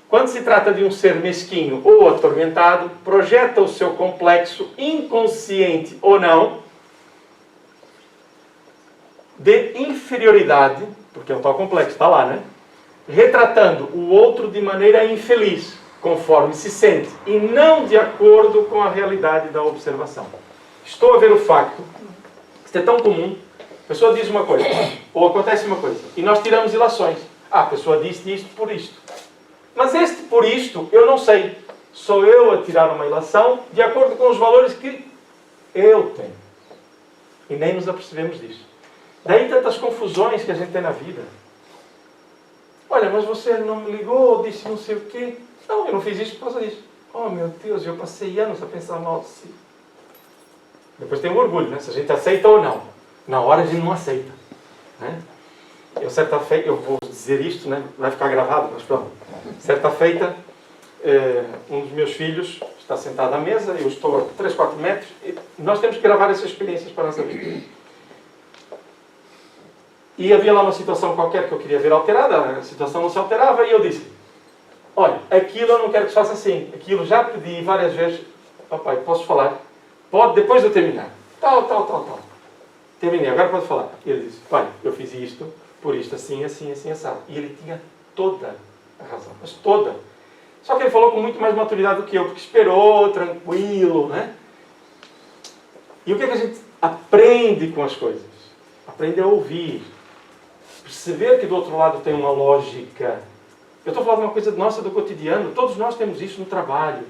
Quando se trata de um ser mesquinho ou atormentado, projeta o seu complexo, inconsciente ou não, de inferioridade, porque é o tal complexo, está lá, né? Retratando o outro de maneira infeliz, conforme se sente, e não de acordo com a realidade da observação. Estou a ver o facto, isto é tão comum, a pessoa diz uma coisa, ou acontece uma coisa, e nós tiramos ilações. A pessoa disse isto por isto. Mas este por isto, eu não sei. Sou eu a tirar uma ilação de acordo com os valores que eu tenho. E nem nos apercebemos disso. Daí tantas confusões que a gente tem na vida. Olha, mas você não me ligou, disse não sei o quê. Não, eu não fiz isto por causa disso. Oh meu Deus, eu passei anos a pensar mal de si. Depois tem o orgulho, né? Se a gente aceita ou não. Na hora a gente não aceita. Né? Certa feita, eu vou dizer isto, né? Vai ficar gravado, mas pronto. Certa feita, um dos meus filhos está sentado à mesa, eu estou a 3, 4 metros, e nós temos que gravar essas experiências para a nossa vida. E havia lá uma situação qualquer que eu queria ver alterada, a situação não se alterava, e eu disse, olha, aquilo eu não quero que se faça assim, aquilo já pedi várias vezes, papai, posso falar? Pode, depois de eu terminar. Tal. Terminei, agora pode falar. E ele disse, pai, eu fiz isto, por isto, assim, assado. E ele tinha toda a razão, mas toda. Só que ele falou com muito mais maturidade do que eu, porque esperou, tranquilo, né? E o que é que a gente aprende com as coisas? Aprende a ouvir. Perceber que do outro lado tem uma lógica. Eu estou falando de uma coisa nossa do cotidiano. Todos nós temos isso no trabalho,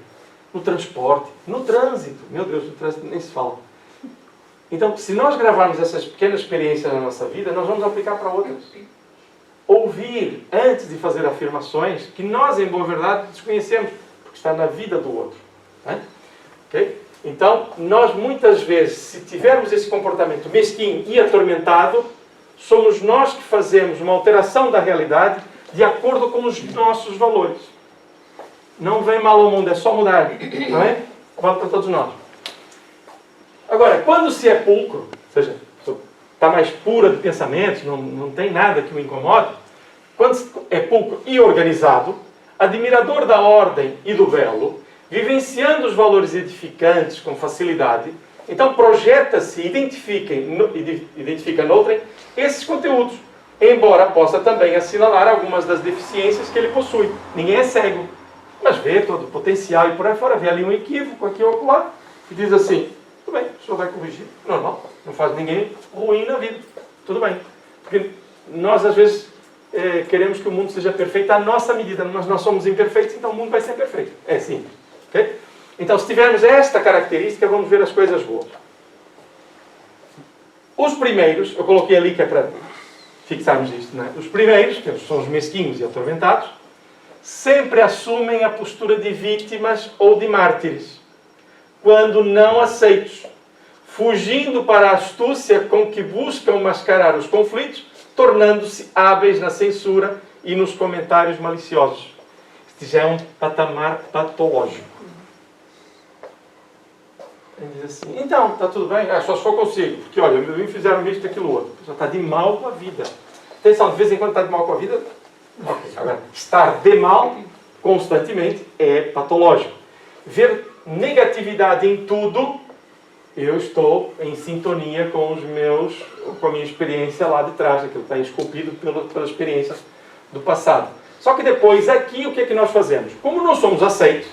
no transporte, no trânsito. Meu Deus, no trânsito nem se fala. Então, se nós gravarmos essas pequenas experiências na nossa vida, nós vamos aplicar para outras. Ouvir antes de fazer afirmações que nós, em boa verdade, desconhecemos, porque está na vida do outro. Né? Okay? Então, nós muitas vezes, se tivermos esse comportamento mesquinho e atormentado, somos nós que fazemos uma alteração da realidade de acordo com os nossos valores. Não vem mal ao mundo, é só mudar. Não é? Vale para todos nós. Agora, quando se é pulcro, ou seja, está mais pura de pensamentos, não tem nada que o incomode, quando é pulcro e organizado, admirador da ordem e do belo, vivenciando os valores edificantes com facilidade, então projeta-se, identifica noutrem esses conteúdos, embora possa também assinalar algumas das deficiências que ele possui. Ninguém é cego, mas vê todo o potencial e por aí fora, vê ali um equívoco aqui ou acolá, e diz assim, tudo bem, o senhor vai corrigir. Normal, não faz ninguém ruim na vida. Tudo bem. Porque nós, às vezes, queremos que o mundo seja perfeito à nossa medida. Nós somos imperfeitos, então o mundo vai ser perfeito. É simples. Okay? Então, se tivermos esta característica, vamos ver as coisas boas. Os primeiros, eu coloquei ali que é para fixarmos isto, não é? Os primeiros, que são os mesquinhos e atormentados, sempre assumem a postura de vítimas ou de mártires, quando não aceitos, fugindo para a astúcia com que buscam mascarar os conflitos, tornando-se hábeis na censura e nos comentários maliciosos. Este já é um patamar patológico. Ele diz assim, então, está tudo bem? Só se for consigo, porque olha, me fizeram isto, aquilo, outro. Já está de mal com a vida. Atenção, de vez em quando está de mal com a vida, ok. Agora, estar de mal constantemente é patológico. Ver negatividade em tudo, eu estou em sintonia com com a minha experiência lá de trás, aquilo que está esculpido pela experiência do passado. Só que depois, aqui, o que é que nós fazemos? Como não somos aceitos,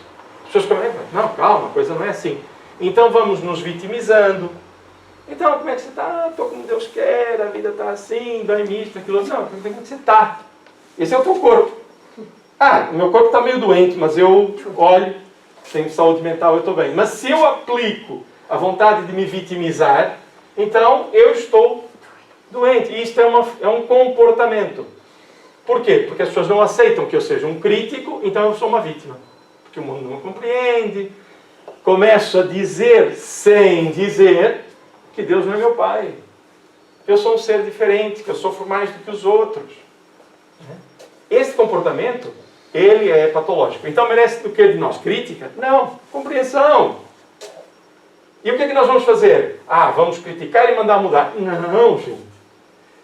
as pessoas comentam, não, calma, a coisa não é assim. Então vamos nos vitimizando. Então, como é que você está? Estou como Deus quer, a vida está assim, dá-me isto, aquilo. Não, como é que você está? Esse é o teu corpo. O meu corpo está meio doente, mas eu olho, tenho saúde mental, eu estou bem. Mas se eu aplico a vontade de me vitimizar, então eu estou doente. E isto é um comportamento. Por quê? Porque as pessoas não aceitam que eu seja um crítico, então eu sou uma vítima. Porque o mundo não me compreende. Começo a dizer, sem dizer, que Deus não é meu pai. Que eu sou um ser diferente, que eu sofro mais do que os outros. Esse comportamento, ele é patológico. Então merece do que de nós? Crítica? Não. Compreensão. E o que é que nós vamos fazer? Vamos criticar e mandar mudar. Não, gente.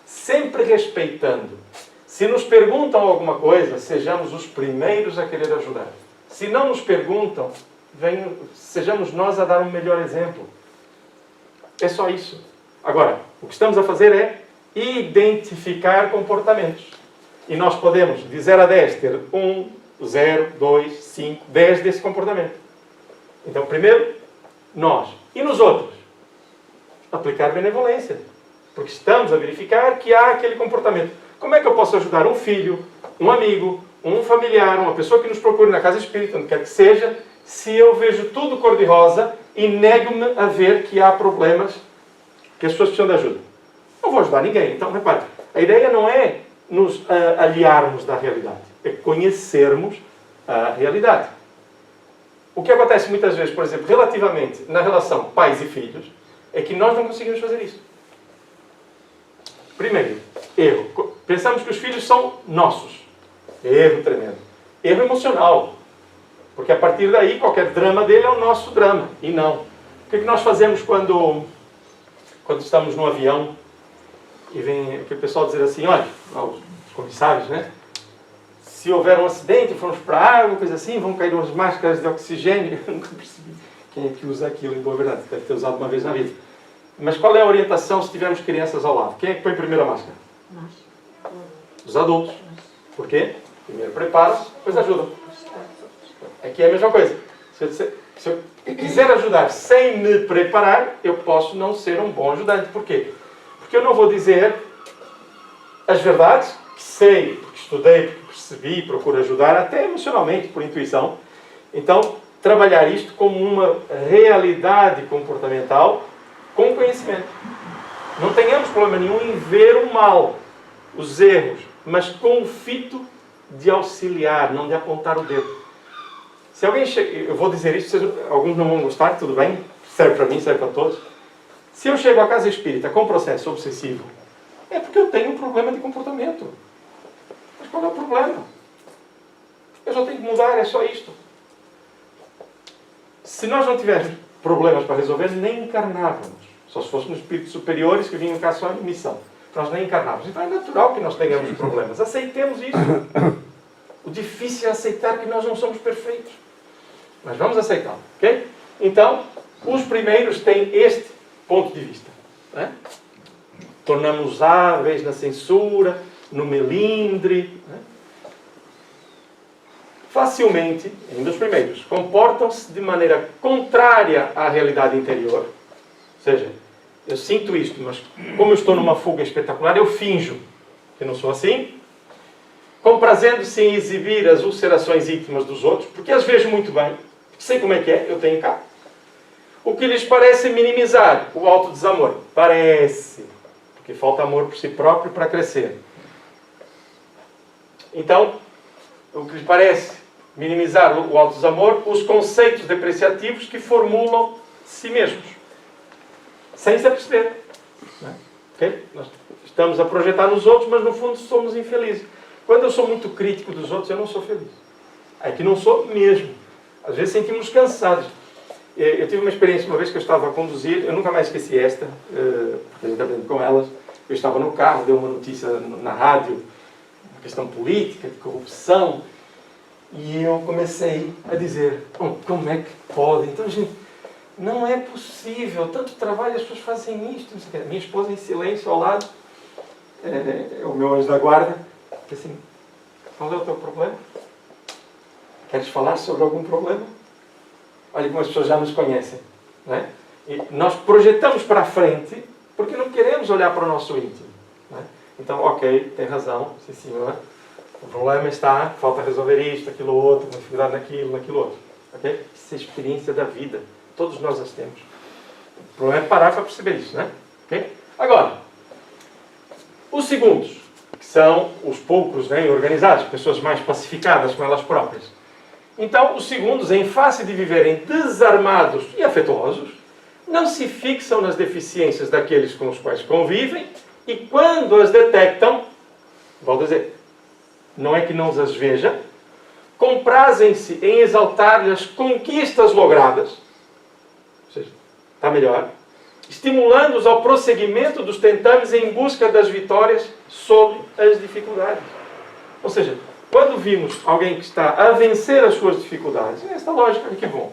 Sempre respeitando. Se nos perguntam alguma coisa, sejamos os primeiros a querer ajudar. Se não nos perguntam, sejamos nós a dar um melhor exemplo. É só isso. Agora, o que estamos a fazer é identificar comportamentos. E nós podemos, de 0 a 10, ter 1, 0, 2, 5, 10 desse comportamento. Então, primeiro, nós. E nos outros? Aplicar benevolência. Porque estamos a verificar que há aquele comportamento. Como é que eu posso ajudar um filho, um amigo, um familiar, uma pessoa que nos procure na casa espírita, onde quer que seja, se eu vejo tudo cor-de-rosa e nego-me a ver que há problemas, que as pessoas precisam de ajuda? Não vou ajudar ninguém. Então, repare, a ideia não é nos aliarmos da realidade, é conhecermos a realidade. O que acontece muitas vezes, por exemplo, relativamente na relação pais e filhos, é que nós não conseguimos fazer isso. Primeiro, erro. Pensamos que os filhos são nossos. Erro tremendo. Erro emocional. Porque a partir daí, qualquer drama dele é o nosso drama. E não. O que é que nós fazemos quando estamos no avião e vem aquele pessoal dizer assim, olha, os comissários, né? Se houver um acidente, formos para a água, coisa assim, vão cair umas máscaras de oxigênio. Eu nunca percebi quem é que usa aquilo, em boa verdade. Deve ter usado uma vez na vida. Mas qual é a orientação se tivermos crianças ao lado? Quem é que põe primeiro a máscara? Nós. Os adultos. Por quê? Primeiro prepara-se, depois ajuda. Aqui é a mesma coisa. Se eu quiser ajudar sem me preparar, eu posso não ser um bom ajudante. Por quê? Porque eu não vou dizer as verdades, que sei, porque estudei, porque percebi, procuro ajudar, até emocionalmente, por intuição. Então, trabalhar isto como uma realidade comportamental com conhecimento. Não tenhamos problema nenhum em ver o mal, os erros, mas com o fito de auxiliar, não de apontar o dedo. Se alguém chega, eu vou dizer isto, alguns não vão gostar, tudo bem, serve para mim, serve para todos. Se eu chego à casa espírita com um processo obsessivo, é porque eu tenho um problema de comportamento. Mas qual é o problema? Eu só tenho que mudar, é só isto. Se nós não tivermos problemas para resolver, nem encarnávamos. Só se fôssemos espíritos superiores que vinham cá só em missão. Nós nem encarnávamos. Então é natural que nós tenhamos problemas. Aceitemos isso. O difícil é aceitar que nós não somos perfeitos. Mas vamos aceitá-lo, ok? Então, os primeiros têm este ponto de vista. Né? Tornamos hábeis na censura, no melindre. Né? Facilmente, ainda os primeiros, comportam-se de maneira contrária à realidade interior. Ou seja, eu sinto isto, mas como eu estou numa fuga espetacular, eu finjo que não sou assim, comprazendo-se em exibir as ulcerações íntimas dos outros, porque as vejo muito bem, sei como é que é, eu tenho cá. O que lhes parece minimizar o autodesamor. Parece, porque falta amor por si próprio para crescer. Então, o que lhes parece minimizar o autodesamor, os conceitos depreciativos que formulam de si mesmos, sem se aperceber. Okay? Nós estamos a projetar nos outros, mas no fundo somos infelizes. Quando eu sou muito crítico dos outros, eu não sou feliz. É que não sou mesmo. Às vezes sentimos cansados. Eu tive uma experiência uma vez que eu estava a conduzir, eu nunca mais esqueci esta, porque a gente aprende com elas. Eu estava no carro, deu uma notícia na rádio, uma questão política, de corrupção, e eu comecei a dizer, como é que pode? Então, gente, não é possível, tanto trabalho, as pessoas fazem isto. Minha esposa em silêncio ao lado, é o meu anjo da guarda, assim, qual é o teu problema? Queres falar sobre algum problema? Olha como as pessoas já nos conhecem. Não é? E nós projetamos para a frente porque não queremos olhar para o nosso íntimo. Não é? Então, ok, tem razão, sim senhor. O problema está, falta resolver isto, aquilo outro, uma dificuldade naquilo outro. Okay? Isso é a experiência da vida. Todos nós as temos. O problema é parar para perceber isso. Não é? Okay? Agora, os segundos, que são os poucos, né, organizados, pessoas mais pacificadas com elas próprias. Então, os segundos, em face de viverem desarmados e afetuosos, não se fixam nas deficiências daqueles com os quais convivem e, quando as detectam, volto a dizer, não é que não as veja, comprazem-se em exaltar-lhe as conquistas logradas, ou seja, está melhor, estimulando-os ao prosseguimento dos tentames em busca das vitórias sobre as dificuldades. Ou seja, quando vimos alguém que está a vencer as suas dificuldades, esta lógica, que bom.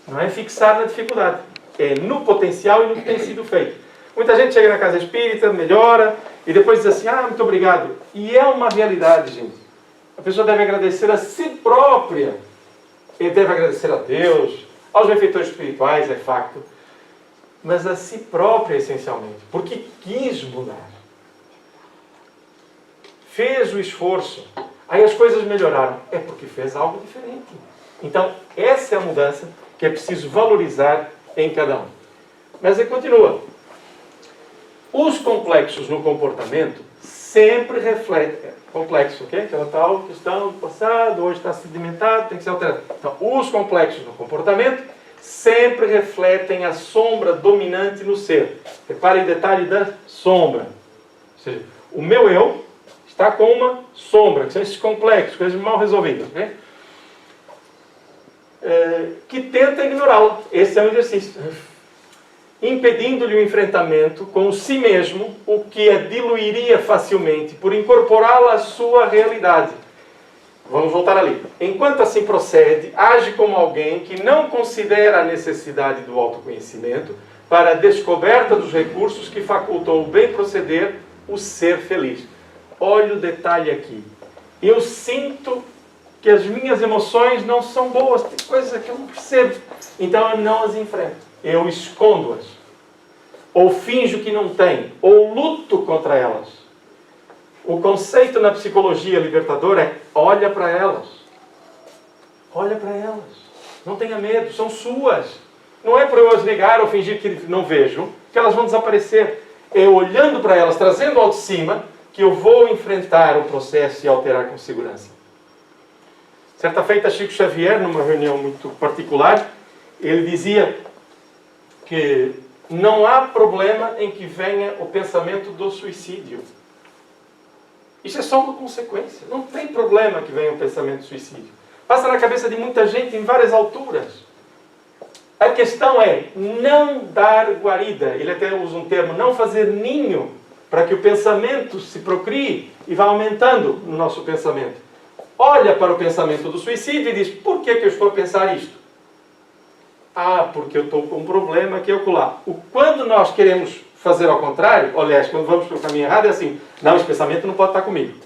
Não é fixar na dificuldade. É no potencial e no que tem sido feito. Muita gente chega na casa espírita, melhora, e depois diz assim, muito obrigado. E é uma realidade, gente. A pessoa deve agradecer a si própria. Ele deve agradecer a Deus, aos benfeitores espirituais, é facto. Mas a si própria, essencialmente. Porque quis mudar. Fez o esforço, aí as coisas melhoraram. É porque fez algo diferente. Então, essa é a mudança que é preciso valorizar em cada um. Mas ele continua. Os complexos no comportamento sempre reflete, complexo, ok? Aquela tal questão do passado, hoje está sedimentado, tem que ser alterado. Então, os complexos no comportamento sempre refletem a sombra dominante no ser. Repare o detalhe da sombra. Ou seja, o meu eu está com uma sombra, que são esses complexos, coisas mal resolvidas, ok? Que tenta ignorá-la. Esse é um exercício. Impedindo-lhe o enfrentamento com si mesmo, o que a diluiria facilmente por incorporá-la à sua realidade. Vamos voltar ali. Enquanto assim procede, age como alguém que não considera a necessidade do autoconhecimento para a descoberta dos recursos que facultam o bem proceder, o ser feliz. Olha o detalhe aqui. Eu sinto que as minhas emoções não são boas, tem coisas que eu não percebo. Então eu não as enfrento. Eu escondo-as. Ou finjo que não tenho. Ou luto contra elas. O conceito na psicologia libertadora é: olha para elas. Olha para elas. Não tenha medo, são suas. Não é para eu as negar ou fingir que não vejo, que elas vão desaparecer. É olhando para elas, trazendo ao de cima, que eu vou enfrentar o processo e alterar com segurança. Certa feita, Chico Xavier, numa reunião muito particular, ele dizia que não há problema em que venha o pensamento do suicídio. Isso é só uma consequência. Não tem problema que venha o pensamento do suicídio. Passa na cabeça de muita gente em várias alturas. A questão é não dar guarida. Ele até usa um termo, não fazer ninho, para que o pensamento se procrie e vá aumentando no nosso pensamento. Olha para o pensamento do suicídio e diz: por que eu estou a pensar isto? Ah, porque eu estou com um problema que é ocular. Quando nós queremos fazer ao contrário, aliás, quando vamos para o caminho errado, é assim: não, esse pensamento não pode estar comigo.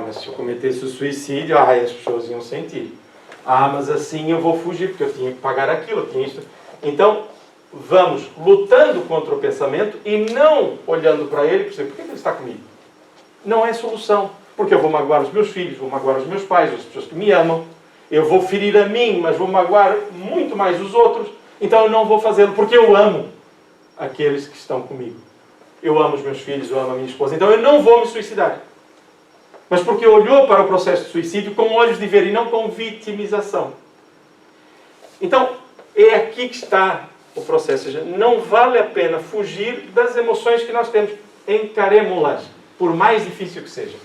Mas se eu cometesse o suicídio, as pessoas iam sentir. Mas assim eu vou fugir, porque eu tinha que pagar aquilo, eu tinha isto. Então, vamos lutando contra o pensamento e não olhando para ele e percebendo: por que ele está comigo? Não é solução. Porque eu vou magoar os meus filhos, vou magoar os meus pais, as pessoas que me amam. Eu vou ferir a mim, mas vou magoar muito mais os outros. Então eu não vou fazê-lo, porque eu amo aqueles que estão comigo. Eu amo os meus filhos, eu amo a minha esposa. Então eu não vou me suicidar. Mas porque olhou para o processo de suicídio com olhos de ver e não com vitimização. Então, é aqui que está o processo. Ou seja, não vale a pena fugir das emoções que nós temos. Encaremos-las, por mais difícil que seja.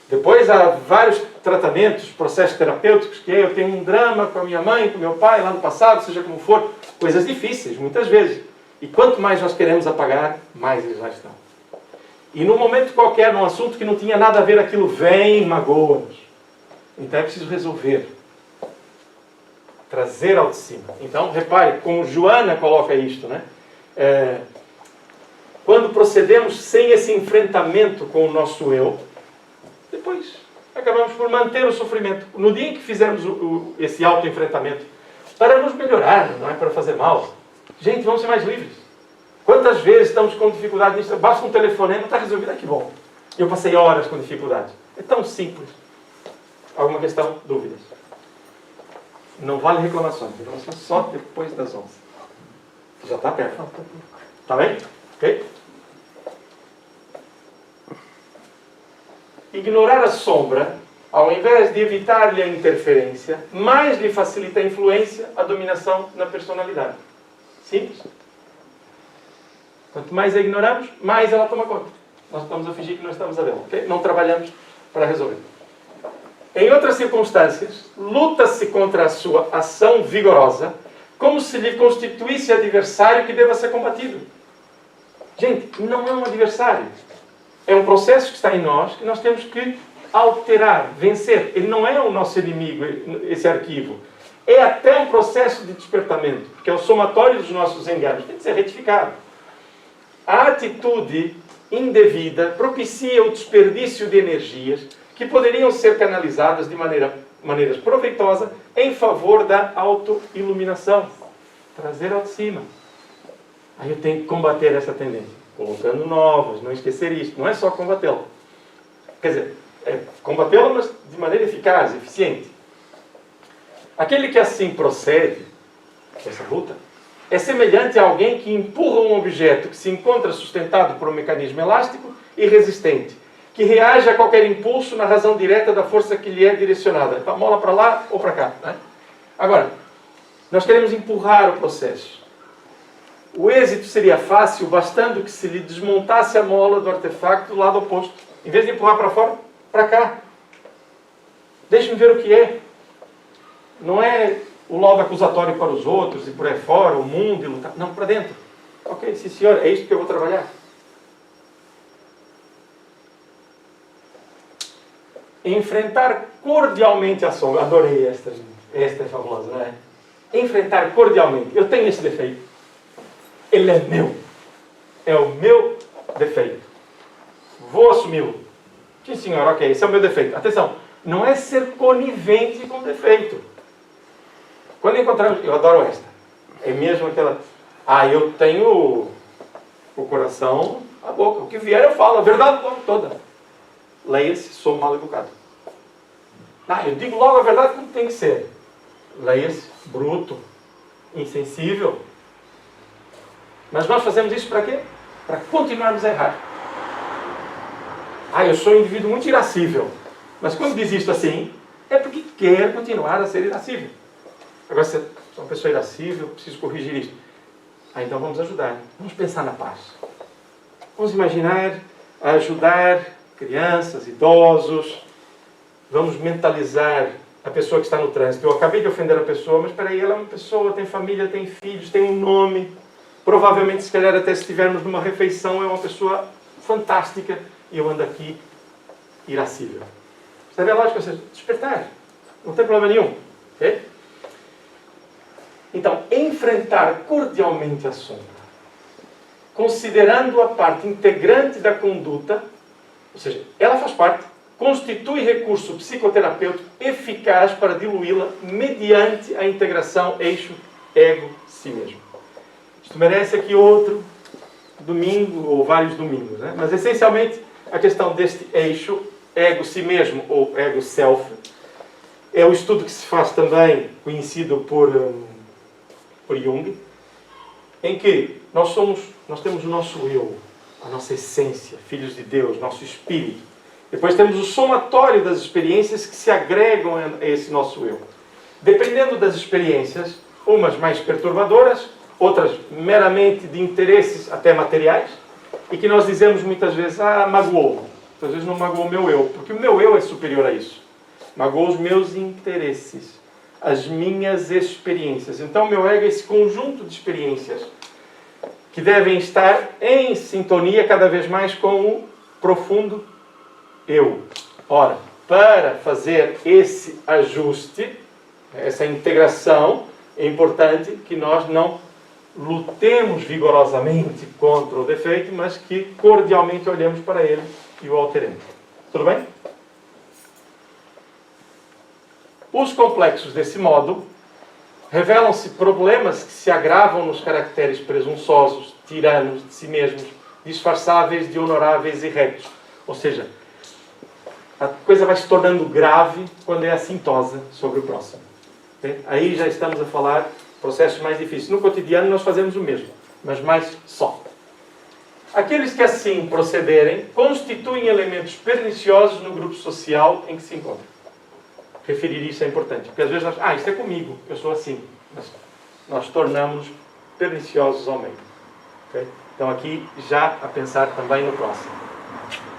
Depois há vários tratamentos, processos terapêuticos, que eu tenho um drama com a minha mãe, com o meu pai, lá no passado, seja como for. Coisas difíceis, muitas vezes. E quanto mais nós queremos apagar, mais eles lá estão. E num momento qualquer, num assunto que não tinha nada a ver, aquilo vem e magoa-nos. Então é preciso resolver. Trazer ao de cima. Então, repare, como Joana coloca isto, né? Quando procedemos sem esse enfrentamento com o nosso eu, depois acabamos por manter o sofrimento. No dia em que fizermos esse autoenfrentamento, para nos melhorar, não é para fazer mal. Gente, vamos ser mais livres. Quantas vezes estamos com dificuldade nisso? Basta um telefonema, está resolvido, que bom. Eu passei horas com dificuldade. É tão simples. Alguma questão? Dúvidas? Não vale reclamações. Reclamações só depois das 11. Já está perto. Está bem? Ok? Ignorar a sombra, ao invés de evitar-lhe a interferência, mais lhe facilita a influência, a dominação na personalidade. Simples. Quanto mais a ignoramos, mais ela toma conta. Nós estamos a fingir que não estamos a vê-la. Okay? Não trabalhamos para resolver. Em outras circunstâncias, luta-se contra a sua ação vigorosa, como se lhe constituísse adversário que deva ser combatido. Gente, não é um adversário. É um processo que está em nós, que nós temos que alterar, vencer. Ele não é o nosso inimigo, esse arquivo. É até um processo de despertamento, que é o somatório dos nossos enganos. Tem que ser retificado. A atitude indevida propicia o desperdício de energias que poderiam ser canalizadas de maneiras proveitosas em favor da autoiluminação. Trazer ao de cima. Aí eu tenho que combater essa tendência. Colocando novas, não esquecer isto. Não é só combatê-la. Quer dizer, é combatê-la, mas de maneira eficaz, eficiente. Aquele que assim procede, essa luta, é semelhante a alguém que empurra um objeto que se encontra sustentado por um mecanismo elástico e resistente, que reage a qualquer impulso na razão direta da força que lhe é direcionada. A mola para lá ou para cá. Né? Agora, nós queremos empurrar o processo. O êxito seria fácil, bastando que se lhe desmontasse a mola do artefacto do lado oposto. Em vez de empurrar para fora, para cá. Deixe-me ver o que é. Não é o laudo acusatório para os outros e por aí fora, o mundo e lutar. Não, para dentro. Ok, sim senhor, é isto que eu vou trabalhar. Enfrentar cordialmente a sombra. Adorei esta, gente. Esta é fabulosa, não é? Enfrentar cordialmente. Eu tenho esse defeito. Ele é meu. É o meu defeito. Vou assumi-lo. Sim senhor, ok, esse é o meu defeito. Atenção, não é ser conivente com o defeito. Quando encontramos... Eu adoro esta. É mesmo aquela... eu tenho o coração, a boca. O que vier eu falo. A verdade toda. Leia-se, sou mal educado. Eu digo logo a verdade como tem que ser. Leia-se, bruto, insensível. Mas nós fazemos isso para quê? Para continuarmos a errar. Eu sou um indivíduo muito irascível. Mas quando diz isto assim, é porque quer continuar a ser irascível. Agora, se sou uma pessoa irascível, preciso corrigir isto. Então vamos ajudar. Vamos pensar na paz. Vamos imaginar ajudar crianças, idosos. Vamos mentalizar a pessoa que está no trânsito. Eu acabei de ofender a pessoa, mas espera aí, ela é uma pessoa, tem família, tem filhos, tem um nome. Provavelmente, se calhar, até se estivermos numa refeição, é uma pessoa fantástica e eu ando aqui irascível. Sabe a lógica? Ou seja, despertar. Não tem problema nenhum. Okay? Então, enfrentar cordialmente a sombra, considerando a parte integrante da conduta, ou seja, ela faz parte, constitui recurso psicoterapêutico eficaz para diluí-la mediante a integração eixo ego-si mesmo. Isto merece aqui outro domingo, ou vários domingos, né? Mas essencialmente a questão deste eixo ego-si mesmo, ou ego-self, é o estudo que se faz também, conhecido por Jung, em que nós temos o nosso eu, a nossa essência, filhos de Deus, nosso espírito. Depois temos o somatório das experiências que se agregam a esse nosso eu. Dependendo das experiências, umas mais perturbadoras, outras meramente de interesses até materiais, e que nós dizemos muitas vezes, magoou. Às vezes não magoou o meu eu, porque o meu eu é superior a isso. Magoou os meus interesses, as minhas experiências. Então o meu ego é esse conjunto de experiências que devem estar em sintonia cada vez mais com o profundo eu. Ora, para fazer esse ajuste, essa integração, é importante que nós não lutemos vigorosamente contra o defeito, mas que cordialmente olhemos para ele e o alteremos. Tudo bem? Os complexos desse modo revelam-se problemas que se agravam nos caracteres presunçosos, tiranos de si mesmos, disfarçáveis de honoráveis e retos. Ou seja, a coisa vai se tornando grave quando é assintosa sobre o próximo. Okay? Aí já estamos a falar processos mais difíceis. No cotidiano nós fazemos o mesmo, mas mais soft. Aqueles que assim procederem constituem elementos perniciosos no grupo social em que se encontram. Referir isso é importante, porque às vezes nós, isto é comigo, eu sou assim. Mas nós tornamos perniciosos ao meio. Okay? Então aqui já a pensar também no próximo.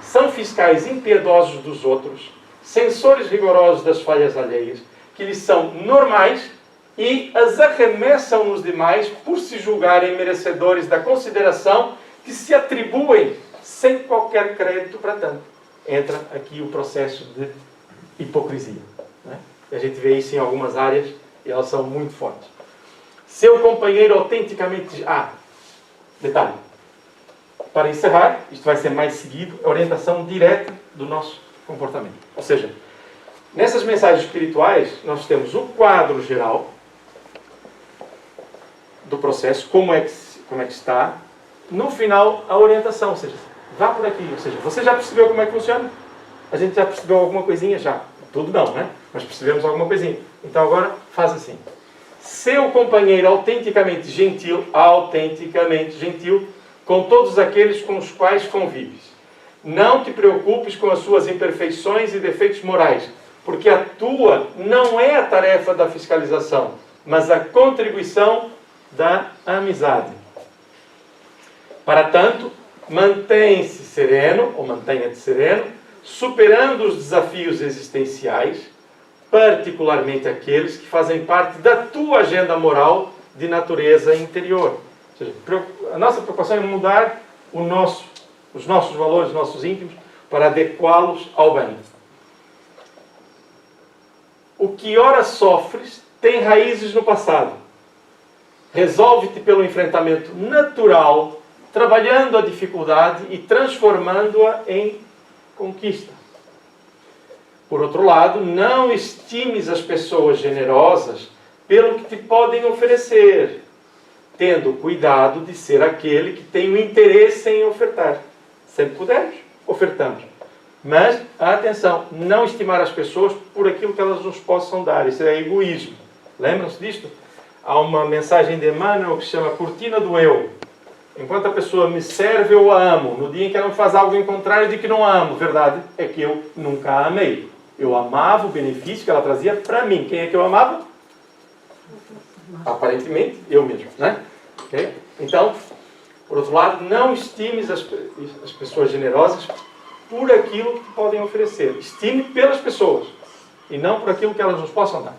São fiscais impiedosos dos outros, censores rigorosos das falhas alheias, que lhes são normais e as arremessam nos demais por se julgarem merecedores da consideração que se atribuem sem qualquer crédito para tanto. Entra aqui o processo de hipocrisia. Né? A gente vê isso em algumas áreas e elas são muito fortes. Seu companheiro autenticamente... detalhe. Para encerrar, isto vai ser mais seguido, a orientação direta do nosso comportamento. Ou seja, nessas mensagens espirituais, nós temos o quadro geral do processo, como é que está. No final, a orientação, ou seja, vá por aqui. Ou seja, você já percebeu como é que funciona? A gente já percebeu alguma coisinha? Já. Tudo não, né? Mas percebemos alguma coisinha. Então agora, faz assim. Seu companheiro autenticamente gentil, com todos aqueles com os quais convives. Não te preocupes com as suas imperfeições e defeitos morais, porque a tua não é a tarefa da fiscalização, mas a contribuição da amizade. Para tanto, mantém-se sereno, ou mantenha-te sereno, superando os desafios existenciais, particularmente aqueles que fazem parte da tua agenda moral de natureza interior. Ou seja, a nossa preocupação é mudar os nossos valores, os nossos íntimos, para adequá-los ao bem. O que ora sofres tem raízes no passado. Resolve-te pelo enfrentamento natural, trabalhando a dificuldade e transformando-a em conquista. Por outro lado, não estimes as pessoas generosas pelo que te podem oferecer, tendo cuidado de ser aquele que tem o interesse em ofertar. Sempre pudermos, ofertamos. Mas, atenção, não estimar as pessoas por aquilo que elas nos possam dar. Isso é egoísmo. Lembram-se disto? Há uma mensagem de Emmanuel que se chama Cortina do Eu. Enquanto a pessoa me serve, eu a amo. No dia em que ela me faz algo em contrário de que não a amo, verdade é que eu nunca a amei. Eu amava o benefício que ela trazia para mim. Quem é que eu amava? Aparentemente, eu mesmo, né? Okay? Então, por outro lado, não estimes as pessoas generosas por aquilo que podem oferecer. Estime pelas pessoas e não por aquilo que elas nos possam dar.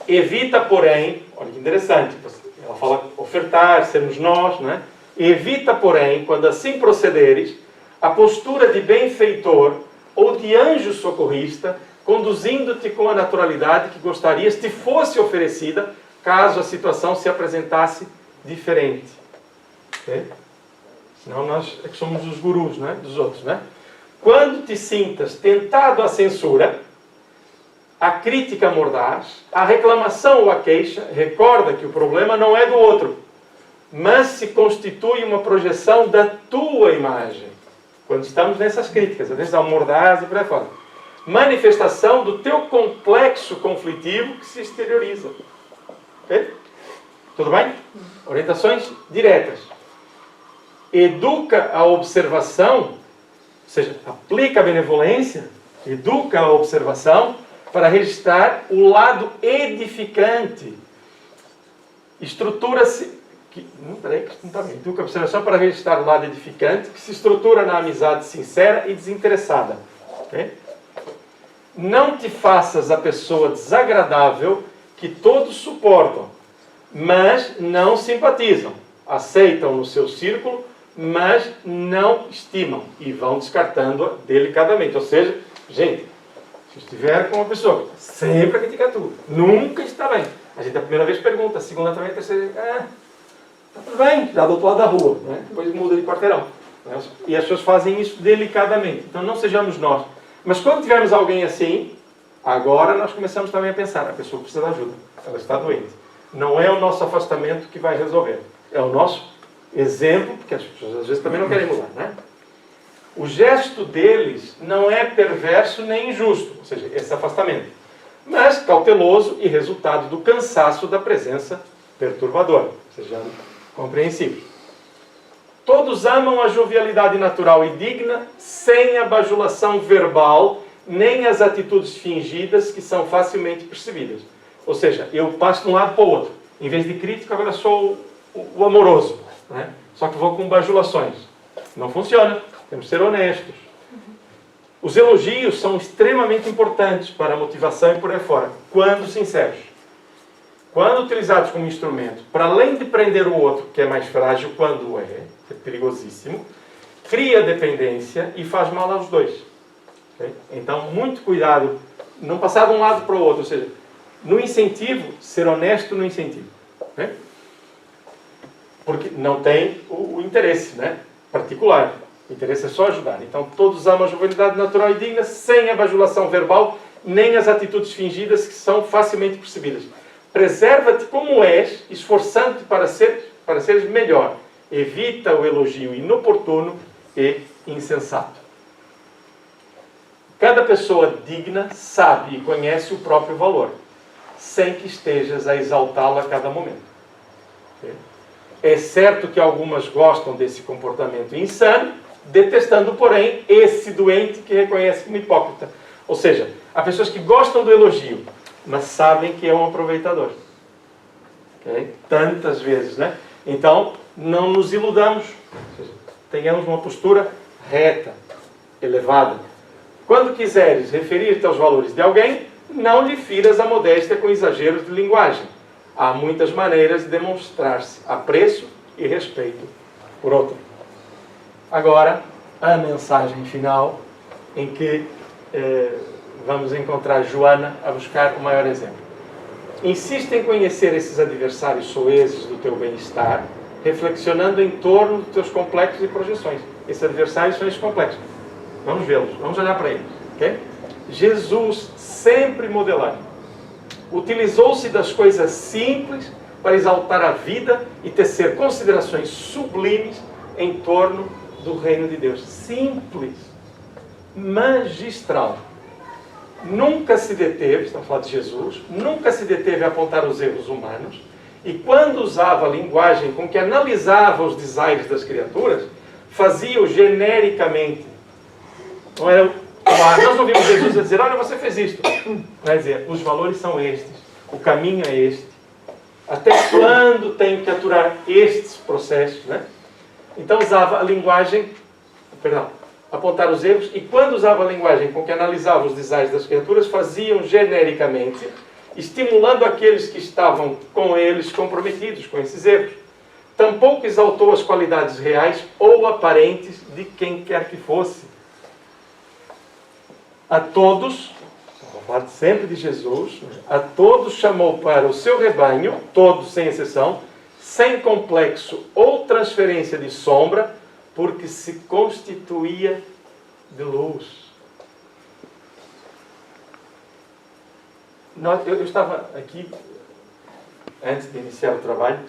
Evita, porém, olha que interessante, ela fala ofertar, sermos nós, né? Evita, porém, quando assim procederes, a postura de benfeitor ou de anjo socorrista, conduzindo-te com a naturalidade que gostarias te fosse oferecida, caso a situação se apresentasse diferente. Okay? Senão nós é que somos os gurus, né? Dos outros, né? Quando te sintas tentado à censura, a crítica mordaz, a reclamação ou a queixa, recorda que o problema não é do outro, mas se constitui uma projeção da tua imagem. Quando estamos nessas críticas, às vezes há um mordaz e por aí fora. Manifestação do teu complexo conflitivo que se exterioriza. Ok? Tudo bem? Orientações diretas. Educa a observação, ou seja, aplica a benevolência, educa a observação para registrar o lado edificante. Estrutura-se... Peraí, que não está bem. Educa a observação para registrar o lado edificante que se estrutura na amizade sincera e desinteressada. Okay? Não te faças a pessoa desagradável que todos suportam, mas não simpatizam. Aceitam no seu círculo, mas não estimam e vão descartando-a delicadamente. Ou seja, gente, se estiver com uma pessoa que sempre a criticar tudo, nunca está bem. A gente a primeira vez pergunta, a segunda também, a terceira, está tudo bem, já do outro lado da rua, né? Depois muda de quarteirão. Né? E as pessoas fazem isso delicadamente. Então não sejamos nós. Mas quando tivermos alguém assim, agora nós começamos também a pensar, a pessoa precisa de ajuda, ela está doente. Não é o nosso afastamento que vai resolver, é o nosso exemplo, porque as pessoas às vezes também não querem mudar, né? O gesto deles não é perverso nem injusto, ou seja, esse afastamento, mas cauteloso e resultado do cansaço da presença perturbadora, seja compreensível. Todos amam a jovialidade natural e digna, sem a bajulação verbal, nem as atitudes fingidas que são facilmente percebidas. Ou seja, eu passo de um lado para o outro. Em vez de crítico, agora sou o amoroso. Né? Só que vou com bajulações. Não funciona. Temos que ser honestos. Os elogios são extremamente importantes para a motivação e por aí fora, quando sinceros. Quando utilizados como instrumento, para além de prender o outro, que é mais frágil quando é perigosíssimo, cria dependência e faz mal aos dois. Okay? Então, muito cuidado, não passar de um lado para o outro, ou seja, no incentivo, ser honesto no incentivo. Okay? Porque não tem o interesse, né? Particular. O interesse é só ajudar. Então, todos amam a jovialidade natural e digna, sem a bajulação verbal, nem as atitudes fingidas que são facilmente percebidas. Preserva-te como és, esforçando-te para seres melhor. Evita o elogio inoportuno e insensato. Cada pessoa digna sabe e conhece o próprio valor, sem que estejas a exaltá-lo a cada momento. Okay? É certo que algumas gostam desse comportamento insano, detestando, porém, esse doente que reconhece como hipócrita. Ou seja, há pessoas que gostam do elogio, mas sabem que é um aproveitador. Okay? Tantas vezes, né? Então, não nos iludamos. Ou seja, tenhamos uma postura reta, elevada. Quando quiseres referir-te aos valores de alguém, não lhe firas a modéstia com exageros de linguagem. Há muitas maneiras de demonstrar-se apreço e respeito por outro. Agora, a mensagem final, em que vamos encontrar Joana a buscar o maior exemplo. Insiste em conhecer esses adversários soezes do teu bem-estar, reflexionando em torno dos teus complexos e projeções. Esses adversários são esses complexos. Vamos vê-los, vamos olhar para eles. Okay? Jesus, sempre modelado, utilizou-se das coisas simples para exaltar a vida e tecer considerações sublimes em torno do reino de Deus. Simples, magistral. Nunca se deteve, estamos falando de Jesus, nunca se deteve a apontar os erros humanos, e quando usava a linguagem com que analisava os desaires das criaturas, fazia-o genericamente. Não era, nós não vimos Jesus a dizer, olha, você fez isto. Vai dizer, os valores são estes, o caminho é este. Até quando tenho que aturar estes processos, né? Então usava a linguagem, apontar os erros, e quando usava a linguagem com que analisava os desaires das criaturas, faziam genericamente, estimulando aqueles que estavam com eles comprometidos com esses erros. Tampouco exaltou as qualidades reais ou aparentes de quem quer que fosse. A todos, vou falar sempre de Jesus, a todos chamou para o seu rebanho, todos sem exceção, sem complexo ou transferência de sombra, porque se constituía de luz. Eu estava aqui, antes de iniciar o trabalho,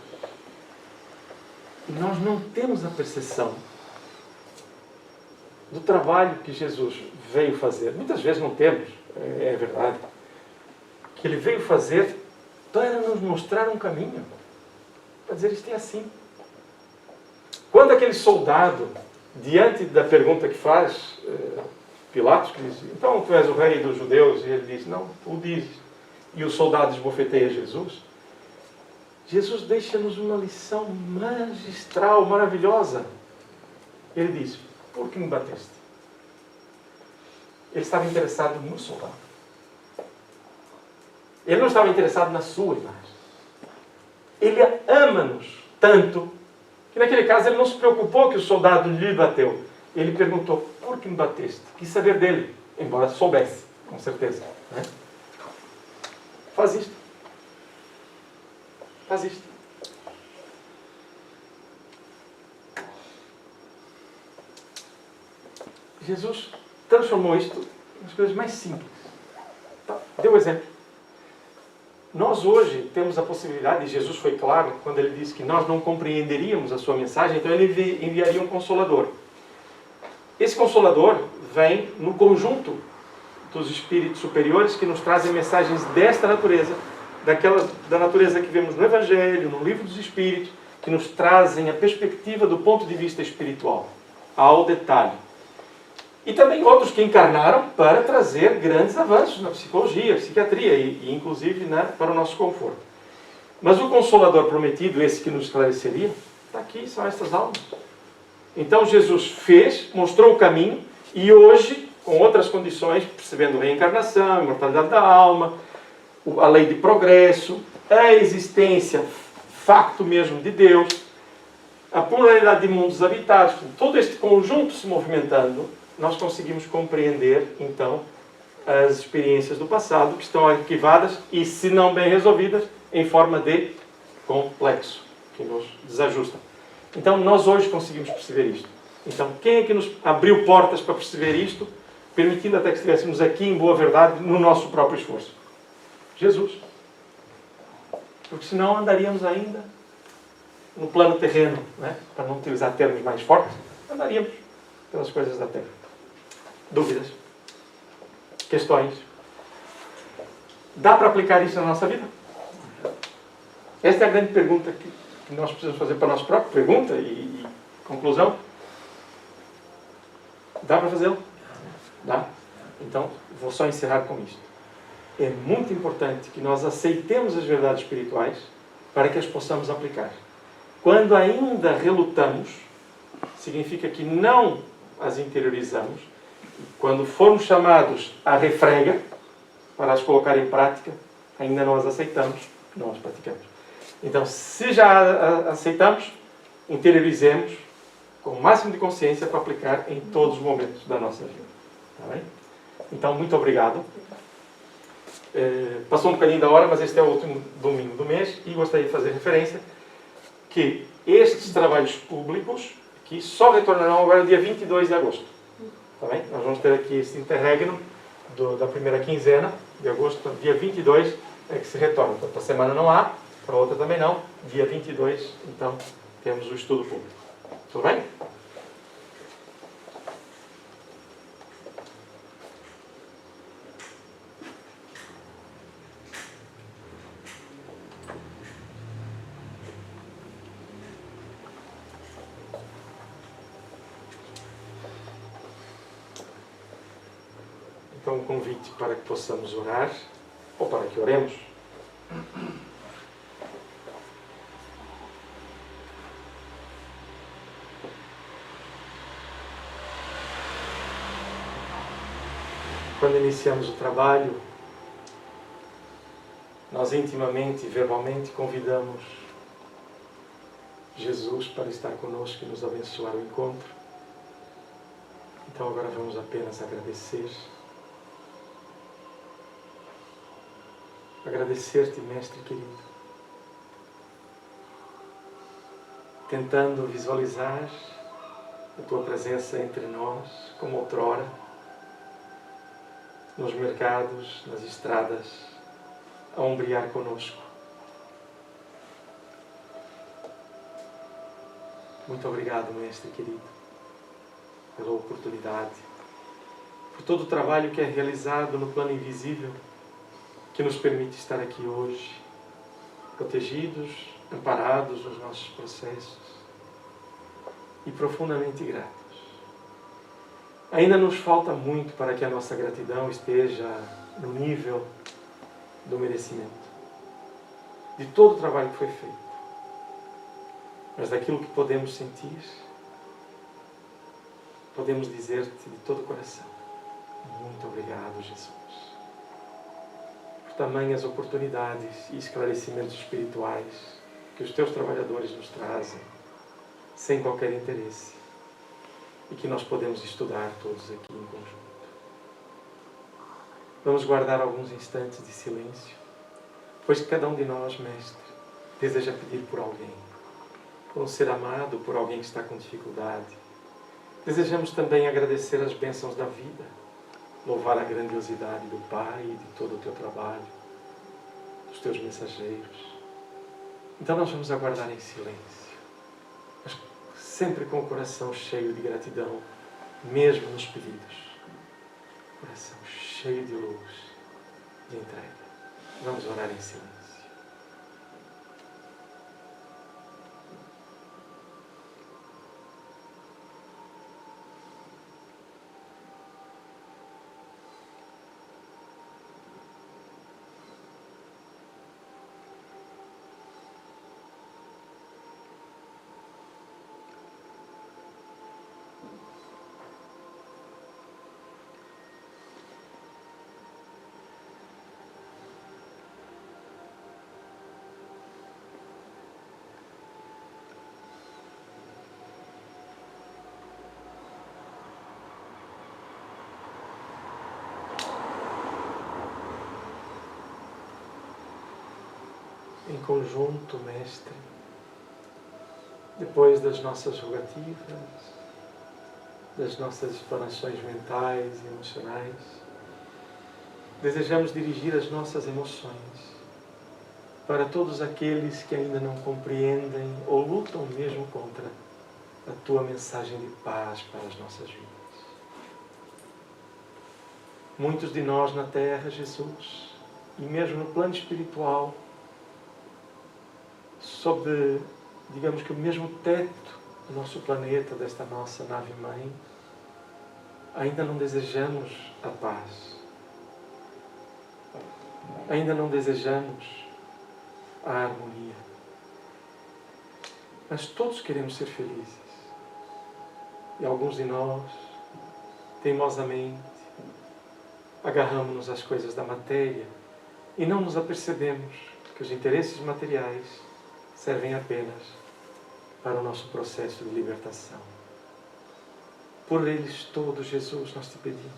e nós não temos a percepção do trabalho que Jesus veio fazer. Muitas vezes não temos, é verdade. Que Ele veio fazer para nos mostrar um caminho. Para dizer, isto é assim. Quando aquele soldado, diante da pergunta que faz Pilatos, que diz, então tu és o rei dos judeus? E ele diz, não, tu o dizes. E o soldado esbofeteia Jesus. Jesus deixa-nos uma lição magistral, maravilhosa. Ele diz, por que me bateste? Ele estava interessado no soldado. Ele não estava interessado na sua imagem. Ele ama-nos tanto que naquele caso ele não se preocupou que o soldado lhe bateu. Ele perguntou, por que me bateste? Quis saber dele, embora soubesse, com certeza. Né? Faz isto. Faz isto. Jesus transformou isto nas coisas mais simples. Deu exemplo. Nós hoje temos a possibilidade, e Jesus foi claro quando ele disse que nós não compreenderíamos a sua mensagem, então ele enviaria um Consolador. Esse Consolador vem no conjunto dos espíritos superiores que nos trazem mensagens desta natureza, da natureza que vemos no Evangelho, no Livro dos Espíritos, que nos trazem a perspectiva do ponto de vista espiritual, ao detalhe. E também outros que encarnaram para trazer grandes avanços na psicologia, psiquiatria e inclusive para o nosso conforto. Mas o Consolador prometido, esse que nos esclareceria, está aqui, são estas almas. Então Jesus fez, mostrou o caminho e hoje, com outras condições, percebendo a reencarnação, a imortalidade da alma, a lei de progresso, a existência, facto mesmo de Deus, a pluralidade de mundos habitados, todo este conjunto se movimentando, nós conseguimos compreender, então, as experiências do passado que estão arquivadas e, se não bem resolvidas, em forma de complexo, que nos desajusta. Então, nós hoje conseguimos perceber isto. Então, quem é que nos abriu portas para perceber isto, permitindo até que estivéssemos aqui, em boa verdade, no nosso próprio esforço? Jesus. Porque senão andaríamos ainda no plano terreno, né? Para não utilizar termos mais fortes, andaríamos pelas coisas da terra. Dúvidas? Questões? Dá para aplicar isso na nossa vida? Esta é a grande pergunta que que nós precisamos fazer para nós próprios? Pergunta e conclusão. Dá para fazê-lo? Dá? Então, vou só encerrar com isto. É muito importante que nós aceitemos as verdades espirituais para que as possamos aplicar. Quando ainda relutamos, significa que não as interiorizamos. Quando formos chamados à refrega, para as colocar em prática, ainda não as aceitamos, não as praticamos. Então, se já aceitamos, interiorizemos com o máximo de consciência para aplicar em todos os momentos da nossa vida. Está bem? Então, muito obrigado. Passou um bocadinho da hora, mas este é o último domingo do mês e gostaria de fazer referência que estes trabalhos públicos aqui só retornarão agora dia 22 de agosto. Está bem? Nós vamos ter aqui este interregno da primeira quinzena de agosto, portanto, dia 22 é que se retorna. Portanto, para a semana não há, para a outra também não. Dia 22, então, temos o estudo público. Tudo bem? Então, um convite para que possamos orar, ou para que oremos. Quando iniciamos o trabalho, nós intimamente e verbalmente convidamos Jesus para estar conosco e nos abençoar o encontro. Então agora vamos apenas agradecer. Agradecer-te, Mestre querido. Tentando visualizar a tua presença entre nós, como outrora, nos mercados, nas estradas, a ombrear conosco. Muito obrigado, Mestre querido, pela oportunidade, por todo o trabalho que é realizado no plano invisível, que nos permite estar aqui hoje, protegidos, amparados nos nossos processos e profundamente gratos. Ainda nos falta muito para que a nossa gratidão esteja no nível do merecimento, de todo o trabalho que foi feito. Mas daquilo que podemos sentir, podemos dizer-te de todo o coração: muito obrigado, Jesus, por tamanhas oportunidades e esclarecimentos espirituais que os teus trabalhadores nos trazem, sem qualquer interesse, e que nós podemos estudar todos aqui em conjunto. Vamos guardar alguns instantes de silêncio, pois cada um de nós, Mestre, deseja pedir por alguém, por um ser amado, por alguém que está com dificuldade. Desejamos também agradecer as bênçãos da vida, louvar a grandiosidade do Pai e de todo o teu trabalho, dos teus mensageiros. Então nós vamos aguardar em silêncio, mas sempre com o coração cheio de gratidão, mesmo nos pedidos. Coração cheio de luz, de entrega. Vamos orar em silêncio. Em conjunto, Mestre, depois das nossas rogativas, das nossas explanações mentais e emocionais, desejamos dirigir as nossas emoções para todos aqueles que ainda não compreendem ou lutam mesmo contra a tua mensagem de paz para as nossas vidas. Muitos de nós na Terra, Jesus, e mesmo no plano espiritual, sob digamos que o mesmo teto do nosso planeta, desta nossa nave-mãe, ainda não desejamos a paz. Ainda não desejamos a harmonia. Mas todos queremos ser felizes. E alguns de nós, teimosamente, agarramos-nos às coisas da matéria e não nos apercebemos que os interesses materiais servem apenas para o nosso processo de libertação. Por eles todos, Jesus, nós te pedimos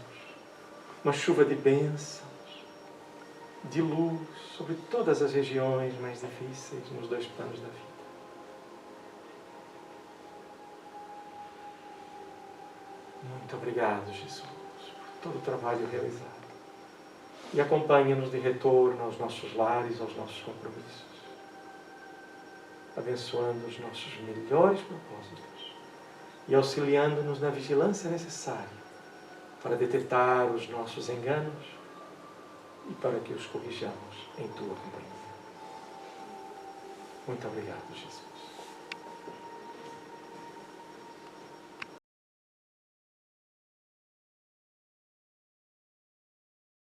uma chuva de bênçãos, de luz sobre todas as regiões mais difíceis nos dois planos da vida. Muito obrigado, Jesus, por todo o trabalho realizado. E acompanha-nos de retorno aos nossos lares, aos nossos compromissos, abençoando os nossos melhores propósitos e auxiliando-nos na vigilância necessária para detectar os nossos enganos e para que os corrijamos em Tua companhia. Muito obrigado, Jesus.